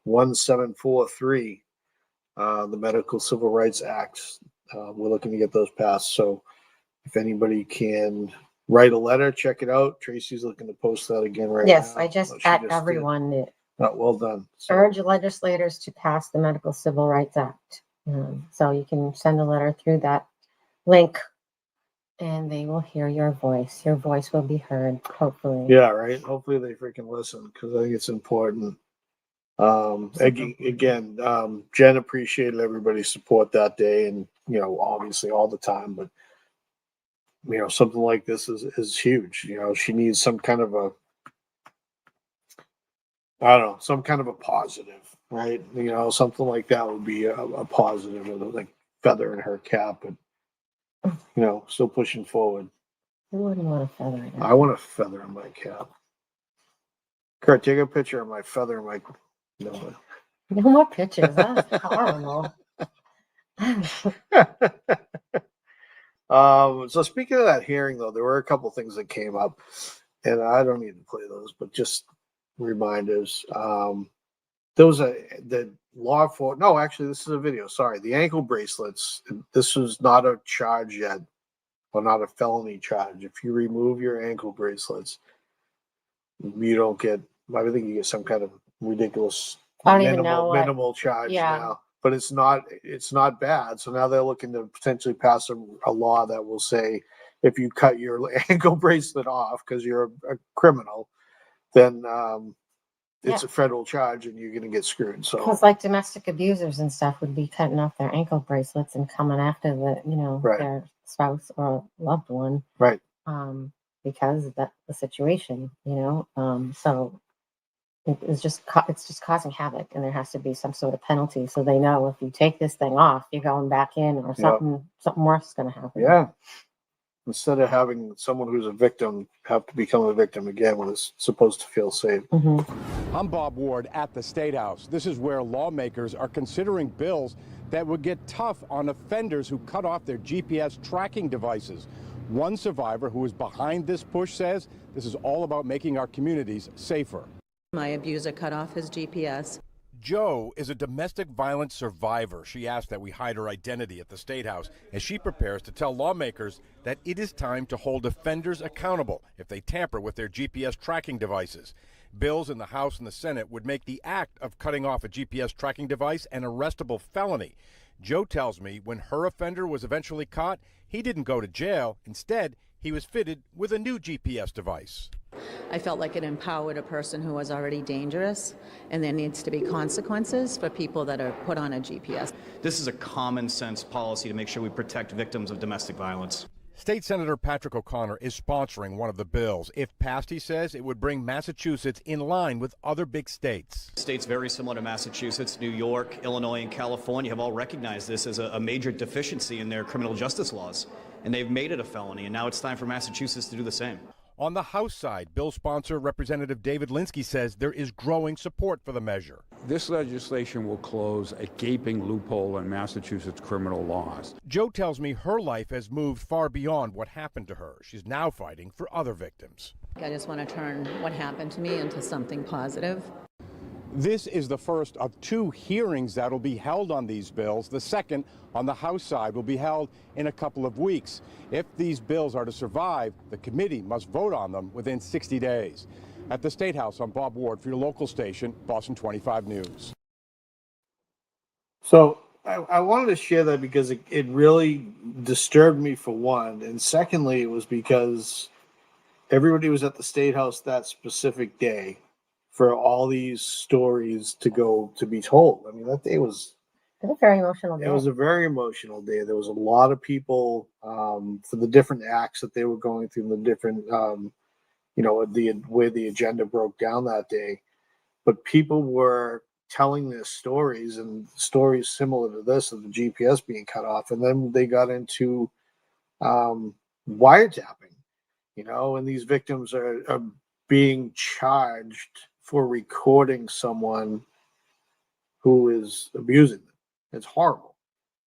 H1743, the Medical Civil Rights Acts, we're looking to get those passed. So if anybody can write a letter, check it out. Tracy's looking to post that again right now. Yes, I just She at did. everyone Well done. So, urge legislators to pass the Medical Civil Rights Act. So you can send a letter through that link and they will hear your voice. Your voice will be heard, hopefully. yeah, right. Hopefully they freaking listen, because I think it's important. Again, Jen appreciated everybody's support that day, and obviously all the time, but something like this is huge. She needs some kind of a, I don't know, some kind of a positive, right? Something like that would be a positive, like feather in her cap, but still pushing forward. Who wouldn't want a feather in I want a feather in my cap. Kurt, take a picture of my feather in my. No. No more pictures. That's horrible. So speaking of that hearing, though, there were a couple things that came up, and I don't need to play those, but just reminders. There was the law for no, actually, this is a video. Sorry, the ankle bracelets. This was not a charge yet, or not a felony charge. If you remove your ankle bracelets, you don't get. I think you get some kind of ridiculous I don't even know what. minimal charge Yeah. now. But it's not bad. So now they're looking to potentially pass a law that will say if you cut your ankle bracelet off because you're a criminal, then it's a federal charge and you're going to get screwed. So Because like domestic abusers and stuff would be cutting off their ankle bracelets and coming after Right. their spouse or loved one, right, because of the situation, so it's just causing havoc, and there has to be some sort of penalty so they know if you take this thing off, you're going back in, or something worse is going to happen. yeah. Instead of having someone who's a victim have to become a victim again when it's supposed to feel safe. Mm-hmm. I'm Bob Ward at the State House. This is where lawmakers are considering bills that would get tough on offenders who cut off their GPS tracking devices. One survivor who is behind this push says this is all about making our communities safer. My abuser cut off his GPS. Joe is a domestic violence survivor. She asked that we hide her identity at the State House as she prepares to tell lawmakers that it is time to hold offenders accountable if they tamper with their GPS tracking devices. Bills in the House and the Senate would make the act of cutting off a GPS tracking device an arrestable felony. Joe tells me when her offender was eventually caught, he didn't go to jail. Instead, he was fitted with a new GPS device. I felt like it empowered a person who was already dangerous, and there needs to be consequences for people that are put on a GPS. This is a common sense policy to make sure we protect victims of domestic violence. State Senator Patrick O'Connor is sponsoring one of the bills. If passed, he says, it would bring Massachusetts in line with other big states. States very similar to Massachusetts, New York, Illinois, and California have all recognized this as a major deficiency in their criminal justice laws, and they've made it a felony, and now it's time for Massachusetts to do the same. On the House side, bill sponsor Representative David Linsky says there is growing support for the measure. This legislation will close a gaping loophole in Massachusetts criminal laws. Joe tells me her life has moved far beyond what happened to her. She's now fighting for other victims. I just want to turn what happened to me into something positive. This is the first of two hearings that will be held on these bills. The second, on the House side, will be held in a couple of weeks. If these bills are to survive, the committee must vote on them within 60 days. At the State House, I'm Bob Ward for your local station, Boston 25 News. So I wanted to share that because it really disturbed me, for one. And secondly, it was because everybody was at the State House that specific day for all these stories to be told. I mean, that day was It was a very emotional day. It was a very emotional day. There was a lot of people for the different acts that they were going through, the different, the way the agenda broke down that day. but people were telling their stories and stories similar to this of the GPS being cut off. And then they got into wiretapping, and these victims are being charged for recording someone who is abusing them. It's horrible.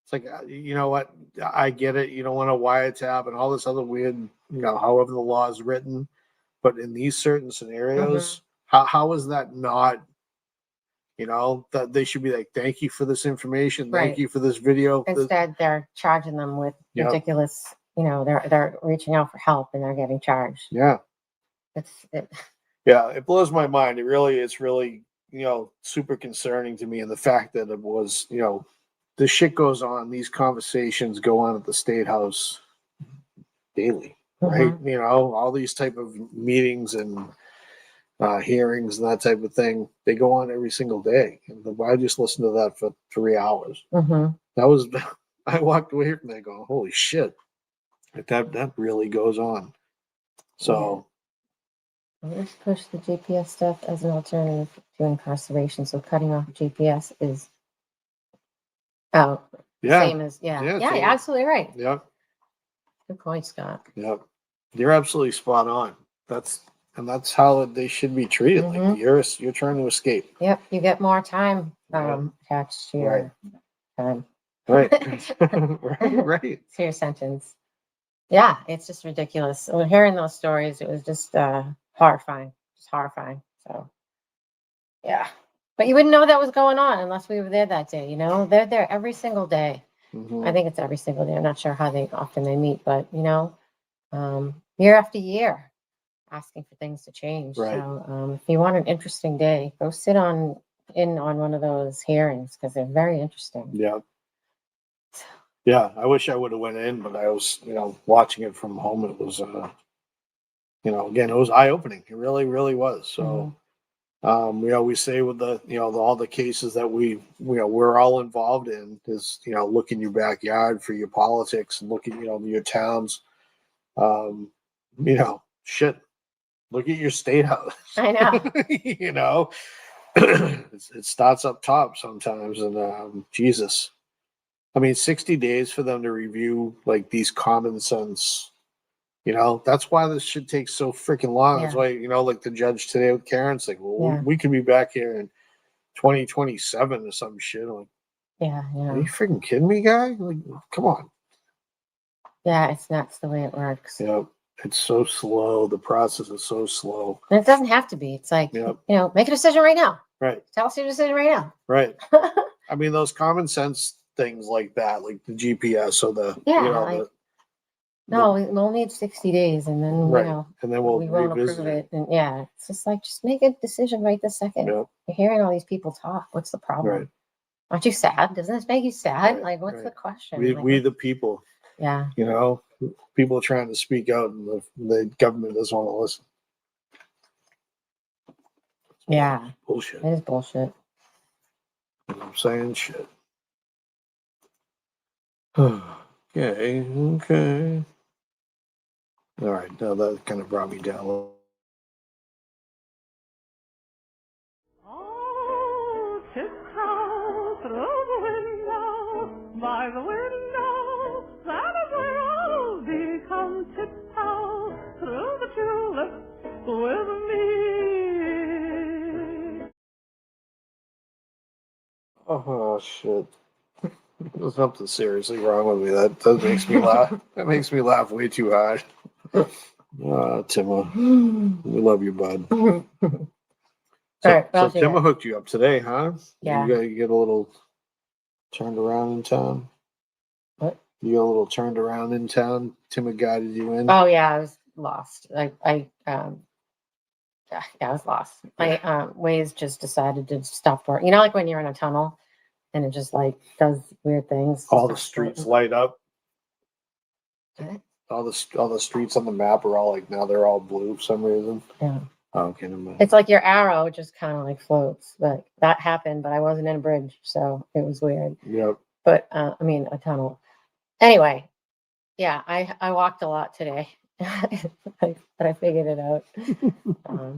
It's like, you know what? I get it. You don't want to wiretap and all this other weird, however the law is written. But in these certain scenarios, how is that not, that they should be like, thank you for this information. Thank you for this video. Instead, they're charging them with Yep. ridiculous, they're reaching out for help and they're getting charged. Yeah. It Blows my mind. It's really, super concerning to me. And the fact that it was, this shit goes on, these conversations go on at the State House daily, right? All these type of meetings and hearings and that type of thing, they go on every single day. And I just listened to that for 3 hours. That was, I walked away from there going, holy shit, that really goes on. So. Let's push the GPS stuff as an alternative to incarceration. So cutting off GPS is same as you're absolutely right. Yeah. Good point, Scott. Yep. You're absolutely spot on. That's how they should be treated. Like you're trying to escape. Yep. You get more time attached to your time. Right. Right. To your sentence. Yeah, it's just ridiculous. When hearing those stories, it was just horrifying. Just horrifying. So yeah. But you wouldn't know that was going on unless we were there that day, They're there every single day. I think it's every single day. I'm not sure how often they meet, but year after year, asking for things to change. Right. So if you want an interesting day, go sit in on one of those hearings because they're very interesting. Yeah. Yeah. I wish I would have went in, but I was, watching it from home. It was, again, it was eye opening. It really, really was. So. We say with the, all the cases that we're all involved in is, look in your backyard for your politics and look at, your towns, shit, look at your state house. I know. It starts up top sometimes. And, Jesus, 60 days for them to review like these common sense. That's why this should take so freaking long. That's why, like the judge today with Karen's like, well, we could be back here in 2027 or some shit. I'm like, are you freaking kidding me, guy? Like, come on. Yeah, it's nuts the way it works. Yeah, it's so slow. The process is so slow. And it doesn't have to be. It's like, make a decision right now. Right. Tell us your decision right now. Right. Those common sense things like that, like the GPS or the, no, we'll need 60 days and then, and then we won't approve it. And it's just like, just make a decision right this second. Yep. You're hearing all these people talk. What's the problem? Right. Aren't you sad? Doesn't this make you sad? Right, Like, what's the question? We the people. Yeah. People are trying to speak out and the government doesn't want to listen. Yeah. Bullshit. It is bullshit. I'm saying shit. Okay. All right, now that kind of brought me down a little. Oh, tiptoe through the window, by the window, that is where I'll become tiptoe through the tulips with me. Oh, shit. There's something seriously wrong with me. That makes me laugh. That makes me laugh way too hard. Timma, we love you, bud. All right, so Timma hooked you up today, huh? Yeah. You get a little turned around in town. What? You got a little turned around in town. Timma guided you in. Oh yeah, I was lost. I was lost. My Waze just decided to stop working. Like when you're in a tunnel and it just like does weird things. All the streets light up. Okay. All the streets on the map are all like now they're all blue for some reason. Yeah. Okay. It's like your arrow just kind of like floats. But that happened, but I wasn't in a bridge, so it was weird. Yep. But a tunnel. Anyway, yeah, I walked a lot today. But I figured it out.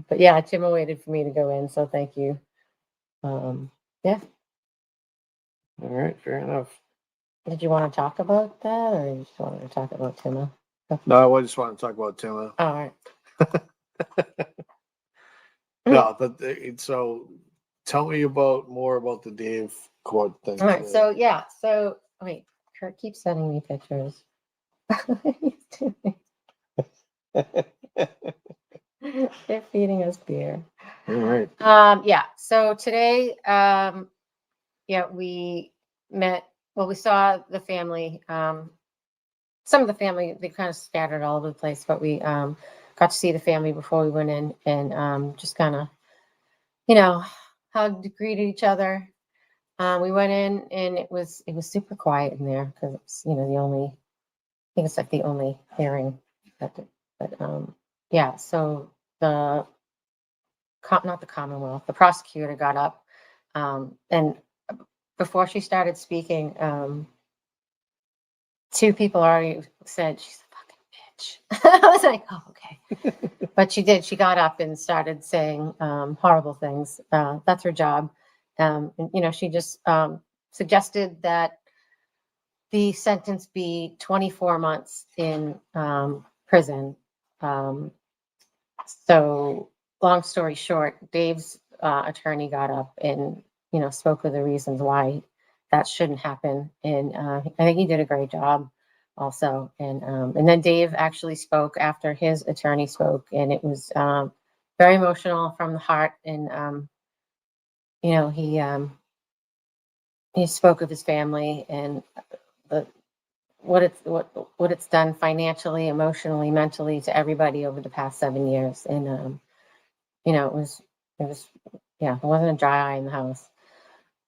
But yeah, Timma waited for me to go in, so thank you. Yeah. All right, fair enough. Did you want to talk about that, or you just wanted to talk about Timma? No, I just want to talk about Tim. All right. No, but so tell me more about the Dave court thing. All right. today. So yeah. So wait, Kurt keeps sending me pictures. They're feeding us beer. All right. Yeah. So today, yeah, we met. Well, we saw the family. Some of the family, they kind of scattered all over the place, but we got to see the family before we went in, and just kind of, hugged, greeted each other. We went in, and it was super quiet in there because it's the only, I think it's like the only hearing but yeah. So the not the Commonwealth, the prosecutor got up, and before she started speaking, two people already said she's a fucking bitch. I was like, oh, okay. But she did. She got up and started saying horrible things. That's her job. And, she just suggested that the sentence be 24 months in prison. So long story short, Dave's attorney got up and, spoke of the reasons why that shouldn't happen. And I think he did a great job also. And then Dave actually spoke after his attorney spoke, and it was very emotional from the heart. And, he spoke of his family and the, what it's done financially, emotionally, mentally to everybody over the past 7 years. And, it was, yeah, there wasn't a dry eye in the house.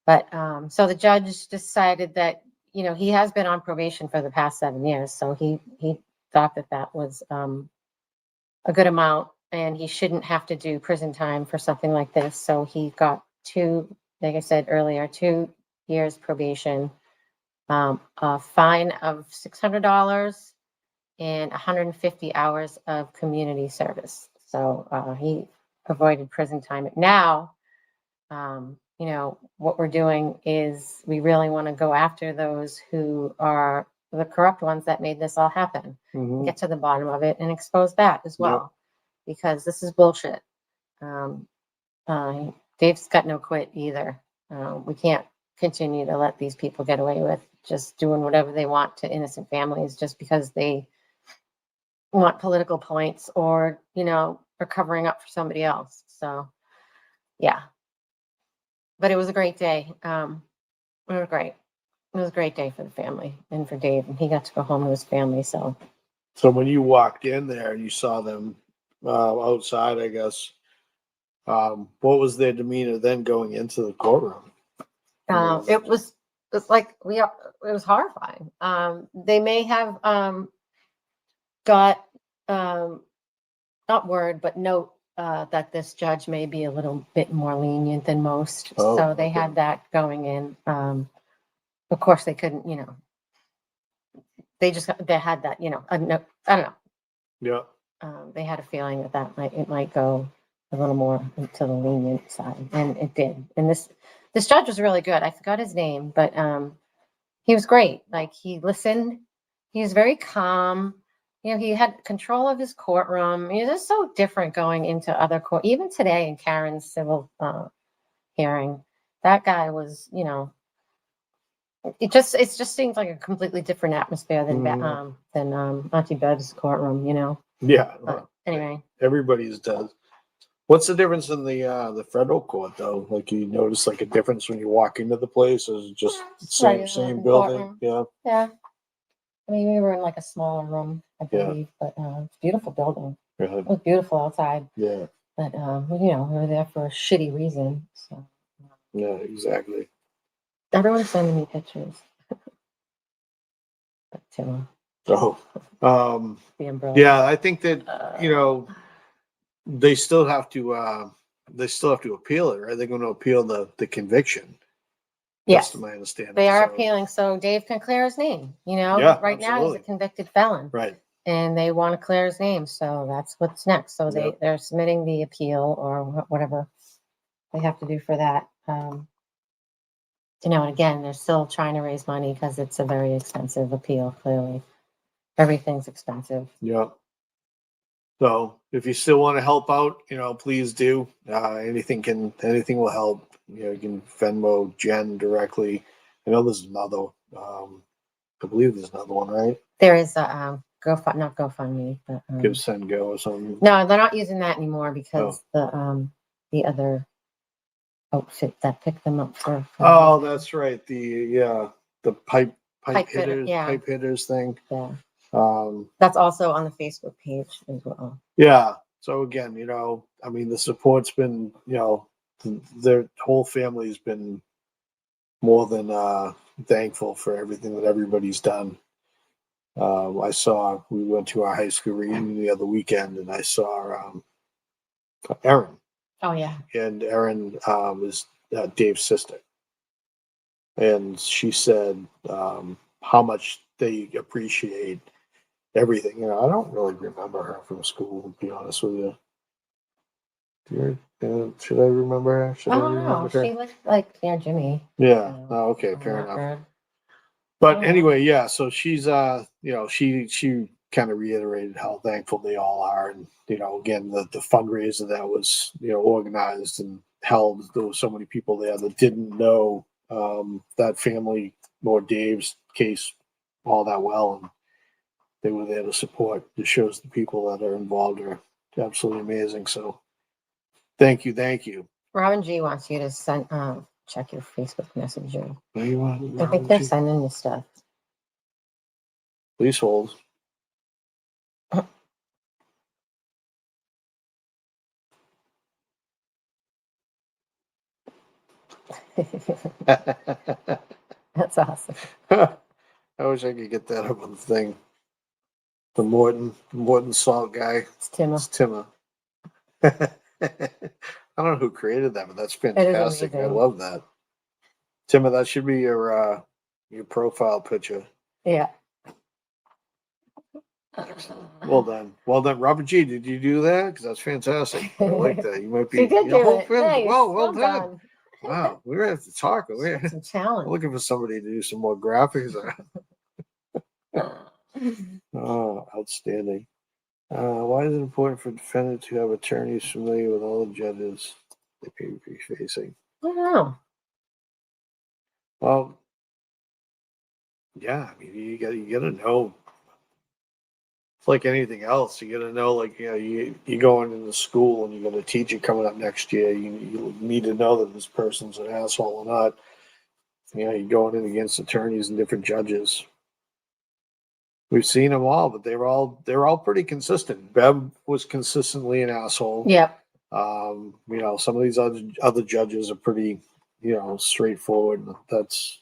But so the judge decided that, he has been on probation for the past 7 years. So he thought that was a good amount, and he shouldn't have to do prison time for something like this. So he got like I said earlier, 2 years probation, a fine of $600, and 150 hours of community service. So he avoided prison time. Now, what we're doing is we really want to go after those who are the corrupt ones that made this all happen, get to the bottom of it and expose that as well, because this is bullshit. Dave's got no quit either. We can't continue to let these people get away with just doing whatever they want to innocent families just because they want political points or, are covering up for somebody else. So, yeah. But it was a great day. It was great. It was a great day for the family and for Dave, and he got to go home to his family. So when you walked in there and you saw them outside, I guess, what was their demeanor then going into the courtroom? it was horrifying. They may have got not word but note that this judge may be a little bit more lenient than most. So they had that going in. Of course they couldn't, they had that, I don't know. Yeah. They had a feeling that it might go a little more to the lenient side, and it did. And this judge was really good. I forgot his name, but he was great. Like, he listened. He was very calm. He had control of his courtroom. It was so different going into other court. Even today in Karen's civil hearing, that guy was, it just seems like a completely different atmosphere than Auntie Bev's courtroom. Yeah. But anyway, Everybody's does. What's the difference in the federal court though? Like, you notice like a difference when you walk into the place? Is it just same building? Courtroom. Yeah. I mean, we were in like a smaller room, I believe, but it's a beautiful building. Really? It was beautiful outside. Yeah. But we were there for a shitty reason. So Yeah, exactly. everyone's sending me pictures. But So, the umbrella. yeah, I think that they still have to appeal it, right? They're going to appeal the conviction. Yes, to my understanding. They are appealing, so Dave can clear his name. Yeah, right now he's absolutely. a convicted felon, Right. and they want to clear his name. So that's what's next. So they're submitting the appeal or whatever they have to do for that. You know, and again, they're still trying to raise money because it's a very expensive appeal, clearly. Everything's expensive. Yeah. So if you still want to help out, you know, please do. Anything will help. You know, you can Venmo Jen directly. I know there's another. I believe there's another one, right? There is a not GoFundMe, but Give Send Go or something. no, they're not using that anymore because the other outfit that picked them up for Oh, that's right. The pipe fitter, pipe hitters thing. Yeah. Um, That's also on the Facebook page as well. yeah. So again, you know, I mean, the support's been, you know, their whole family's been more than thankful for everything that everybody's done. We went to our high school reunion the other weekend, and I saw Erin. Oh yeah. And Erin is Dave's sister. And she said how much they appreciate everything. You know, I don't really remember her from school, to be honest with you. Should I remember her? Should I remember her? She looked like Jimmy. Yeah. Oh, okay, fair enough. But anyway, yeah, so she's you know, she kind of reiterated how thankful they all are. And, you know, again, the fundraiser that was, you know, organized and held, there were so many people there that didn't know that family or Dave's case all that well, and they were there to support. It shows the people that are involved are absolutely amazing. So thank you. Robin G wants you to send check your Facebook Messenger. What do you want? I think they're sending you stuff. Please hold. That's awesome. I wish I could get that up on the thing. The Morton salt guy. It's Timma. I don't know who created that, but that's fantastic. I love that. Timma, that should be your profile picture. Yeah. Well done. Robert G, did you do that? Because that's fantastic. I like that. You might be. She did do it. Nice. Well Well done. done. Wow, we're gonna have to talk. We're Some talent. looking for somebody to do some more graphics. Oh, outstanding. Why is it important for defendants to have attorneys familiar with all the judges they may be facing? I don't know. Well, yeah, I mean, you gotta know. It's like anything else. You gotta know, like, you know, you going into school and you're gonna teach it coming up next year. You need to know that this person's an asshole or not. You know, you're going in against attorneys and different judges. We've seen them all, but they're all pretty consistent. Bev was consistently an asshole. Yep. You know, some of these other judges are pretty, you know, straightforward. That's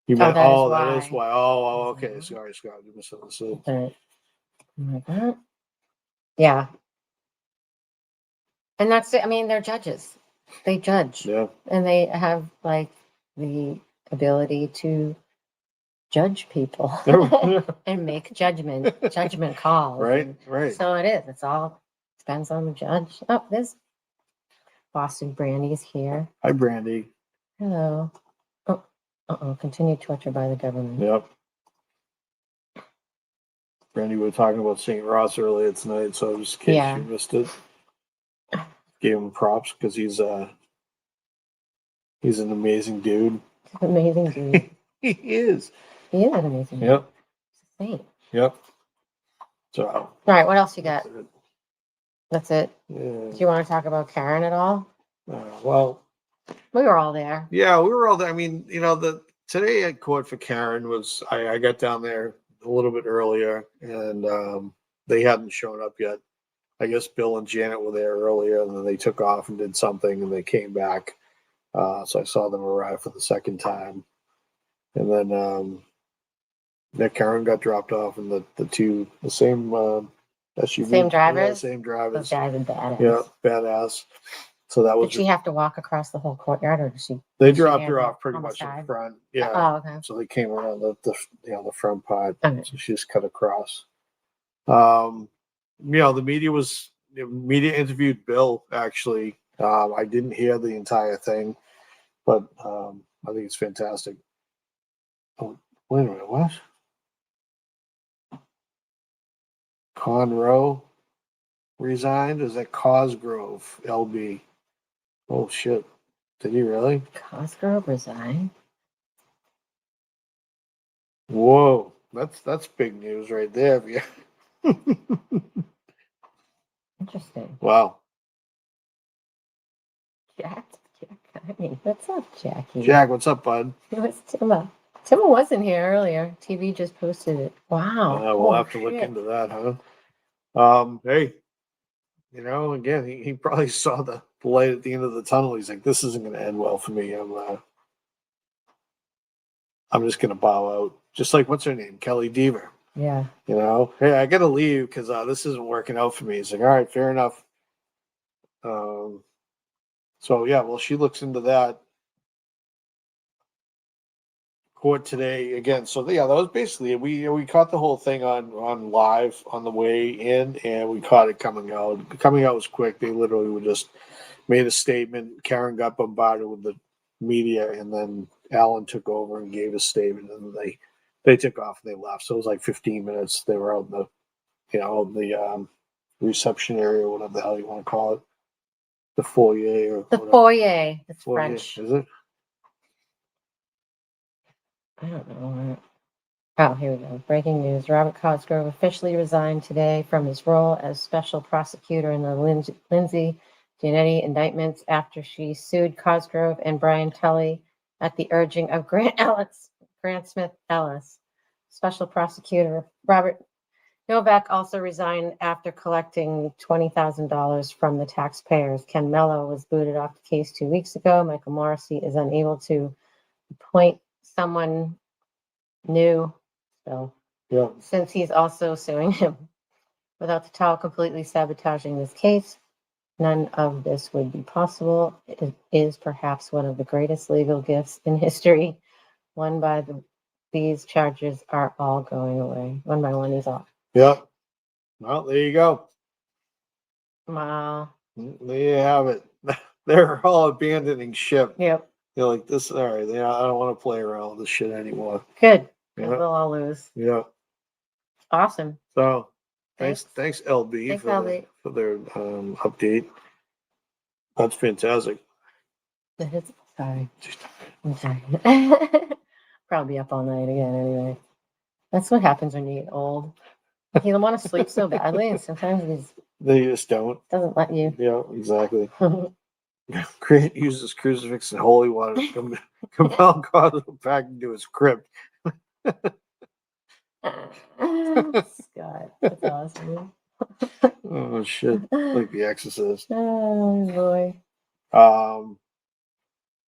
you meant. That is why. Oh, okay. Sorry, Scott. You misunderstood. Like that. Yeah. And that's it. I mean, they're judges. They judge. Yeah. And they have like the ability to judge people and make judgment calls. Right. So it is. It's all depends on the judge. Oh, there's Boston Brandy's here. Hi, Brandy. Hello. Oh, continued torture by the government. Yep. Brandy, we were talking about St. Ross earlier tonight, so just in case you missed it, gave him props because he's an amazing dude. Amazing dude. He is. He is an amazing dude. Yep. Saint. Yep. So. All right, what else you got? That's it. Yeah. Do you want to talk about Karen at all? Well, we were all there. Yeah, we were all there. I mean, you know, today at court for Karen was I got down there a little bit earlier, and they hadn't shown up yet. I guess Bill and Janet were there earlier, and then they took off and did something, and they came back. So I saw them arrive for the second time, and then Karen got dropped off, and the same SUV, same drivers. Yeah, same drivers. Those guys are badass. Yeah, badass. So that was. Did she have to walk across the whole courtyard, or did she? They dropped her off pretty much in front. Yeah. Oh, okay. So they came around the front part. Okay. So she just cut across. You know, the media interviewed Bill actually I didn't hear the entire thing, but I think it's fantastic. Oh, wait a minute, what? Conroe resigned? Is that Cosgrove, LB? Oh, shit. Did he really? Cosgrove resigned. Whoa, that's big news right there. Yeah. Interesting. Wow. Jack, what's up, Jackie? Jack, what's up, bud? What's Timma? Timma wasn't here earlier. TV just posted it. Wow. We'll Oh, have to look shit. into that, huh? Hey, again, he probably saw the light at the end of the tunnel. He's like, this isn't going to end well for me. I'm just going to bow out. Just like, what's her name? Kelly Deaver. Yeah. Hey, I got to leave because this isn't working out for me. He's like, all right, fair enough. So, yeah, well, she looks into that. Court today again. So yeah, that was basically it. We caught the whole thing on live on the way in, and we caught it coming out. Coming out was quick. They literally were just made a statement. Karen got bombarded with the media, and then Alan took over and gave a statement, and they took off and they left. So it was like 15 minutes. They were out in the reception area, whatever the hell you want to call it, the foyer or The whatever. foyer. It's Foyer, French. is it? I don't know. Oh, here we go. Breaking news. Robert Cosgrove officially resigned today from his role as special prosecutor in the Lindsay Giannetti indictments after she sued Cosgrove and Brian Tully at the urging of Grant Smith Ellis. Special prosecutor Robert Novak also resigned after collecting $20,000 from the taxpayers. Ken Mello was booted off the case 2 weeks ago. Michael Morrissey is unable to appoint someone new. So, Yeah. since he's also suing him, without the towel completely sabotaging this case, none of this would be possible. It is perhaps one of the greatest legal gifts in history. These charges are all going away. One by one, he's off. Yep. Well, there you go. Wow. There you have it. They're all abandoning ship. Yep. They're like, this, all right, I don't want to play around with this shit anymore. Good. Yeah. We'll all lose. Yeah. Awesome. So thanks LB, Thanks, for LB. their update. That's fantastic. Sorry. I'm sorry. Probably up all night again anyway. That's what happens when you get old. You don't want to sleep so badly, and sometimes They just don't. doesn't let you. Yeah, exactly. Grant uses crucifix and holy water to compel God back into his crypt. Scott, that's awesome. Oh shit. Like The Exorcist. Oh boy.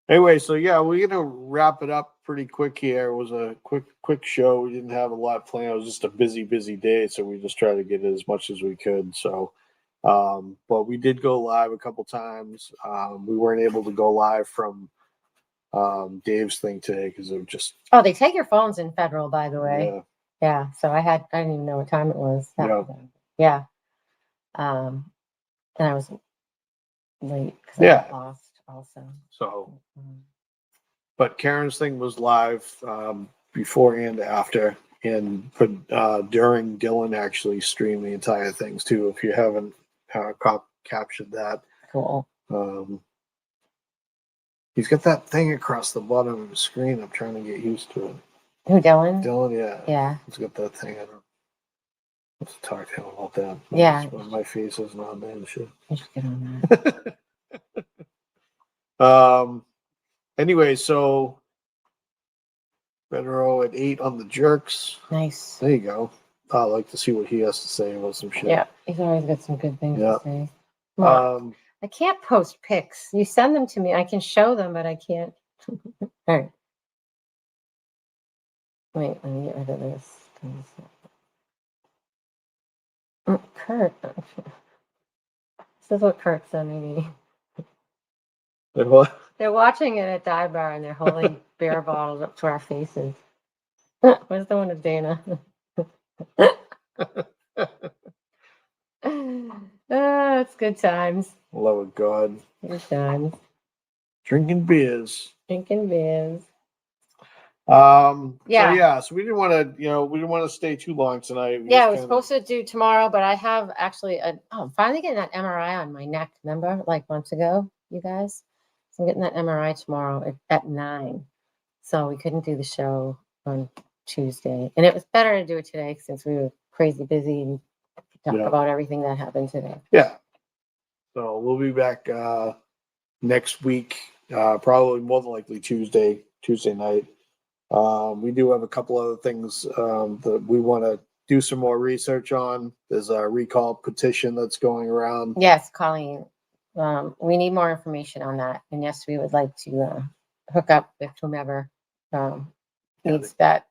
Anyway, so yeah, we're gonna wrap it up pretty quick here. It was a quick show. We didn't have a lot planned. It was just a busy day, so we just tried to get as much as we could. So, but we did go live a couple times. We weren't able to go live from Dave's thing today because it was just. Oh, they take your phones in federal, by the way. Yeah. Yeah. So I didn't even know what time it was. Yeah. And I was late because I got lost also. So, but Karen's thing was live before and after, and during Dylan actually streamed the entire things too. If you haven't captured that, cool. He's got that thing across the bottom of the screen. I'm trying to get used to it. Who, Dylan? Dylan, yeah. Yeah. He's got that thing. I don't. Let's talk to him about that. Yeah. My face is not there and shit. You should get on that. Anyway, so Federo at 8 on the jerks. Nice. There you go. I like to see what he has to say about some shit. Yeah, he's always got some good things to say. I can't post pics. You send them to me. I can show them, but I can't. All right. Wait, let me get rid of this. Kurt. This is what Kurt sent me. What? They're watching it at Dive Bar and they're holding beer bottles up to our faces. Where's the one with Dana? It's good times. Love of God. Good times. Drinking beers. Drinking beers. So Yeah. so we didn't want to, we didn't want to stay too long tonight. We Yeah, just I was kinda- supposed to do tomorrow, but I have actually I'm finally getting that MRI on my neck. Remember, like months ago, you guys? So I'm getting that MRI tomorrow at 9. So we couldn't do the show on Tuesday. And it was better to do it today since we were crazy busy and talk Yeah. about everything that happened today. Yeah. So we'll be back next week, probably more than likely Tuesday night. We do have a couple other things that we want to do some more research on. There's a recall petition that's going around. Yes, Colleen. We need more information on that. And yes, we would like to hook up with whomever needs that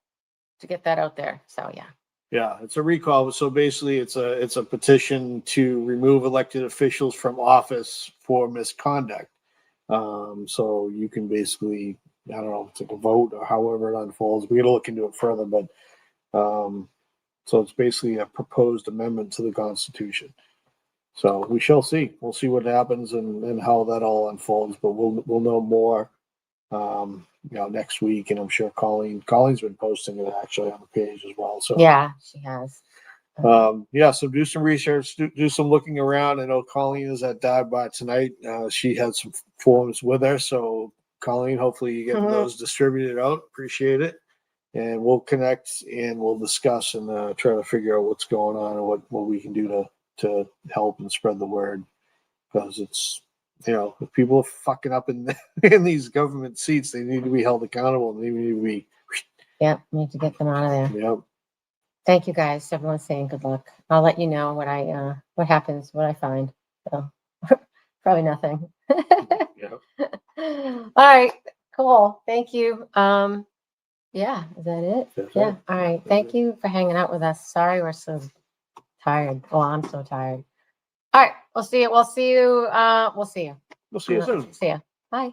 to get that out there. So yeah. Yeah, it's a recall. So basically, it's a petition to remove elected officials from office for misconduct. So you can basically, I don't know, it's like a vote or however it unfolds. We got to look into it further, but so it's basically a proposed amendment to the Constitution. So we shall see. We'll see what happens and how that all unfolds. But we'll know more, next week. And I'm sure Colleen's been posting it actually on the page as well. So Yeah, she has. so do some research, do some looking around. I know Colleen is at Dive tonight. She had some forms with her. So Colleen, hopefully you get those distributed out. Appreciate it. And we'll connect and we'll discuss and try to figure out what's going on and what we can do to help and spread the word. Because it's, if people are fucking up in these government seats, they need to be held accountable. And they need to be. Yep, need to get them out of there. Yep. Thank you guys. Everyone's saying good luck. I'll let you know what happens, what I find. So probably nothing. Yep. All right, cool. Thank you. Yeah, is that it? That's Yeah. it. All right. Thank you for hanging out with us. Sorry we're so tired. Oh, I'm so tired. All right, we'll see you. We'll see you. We'll see you soon. See ya. Bye.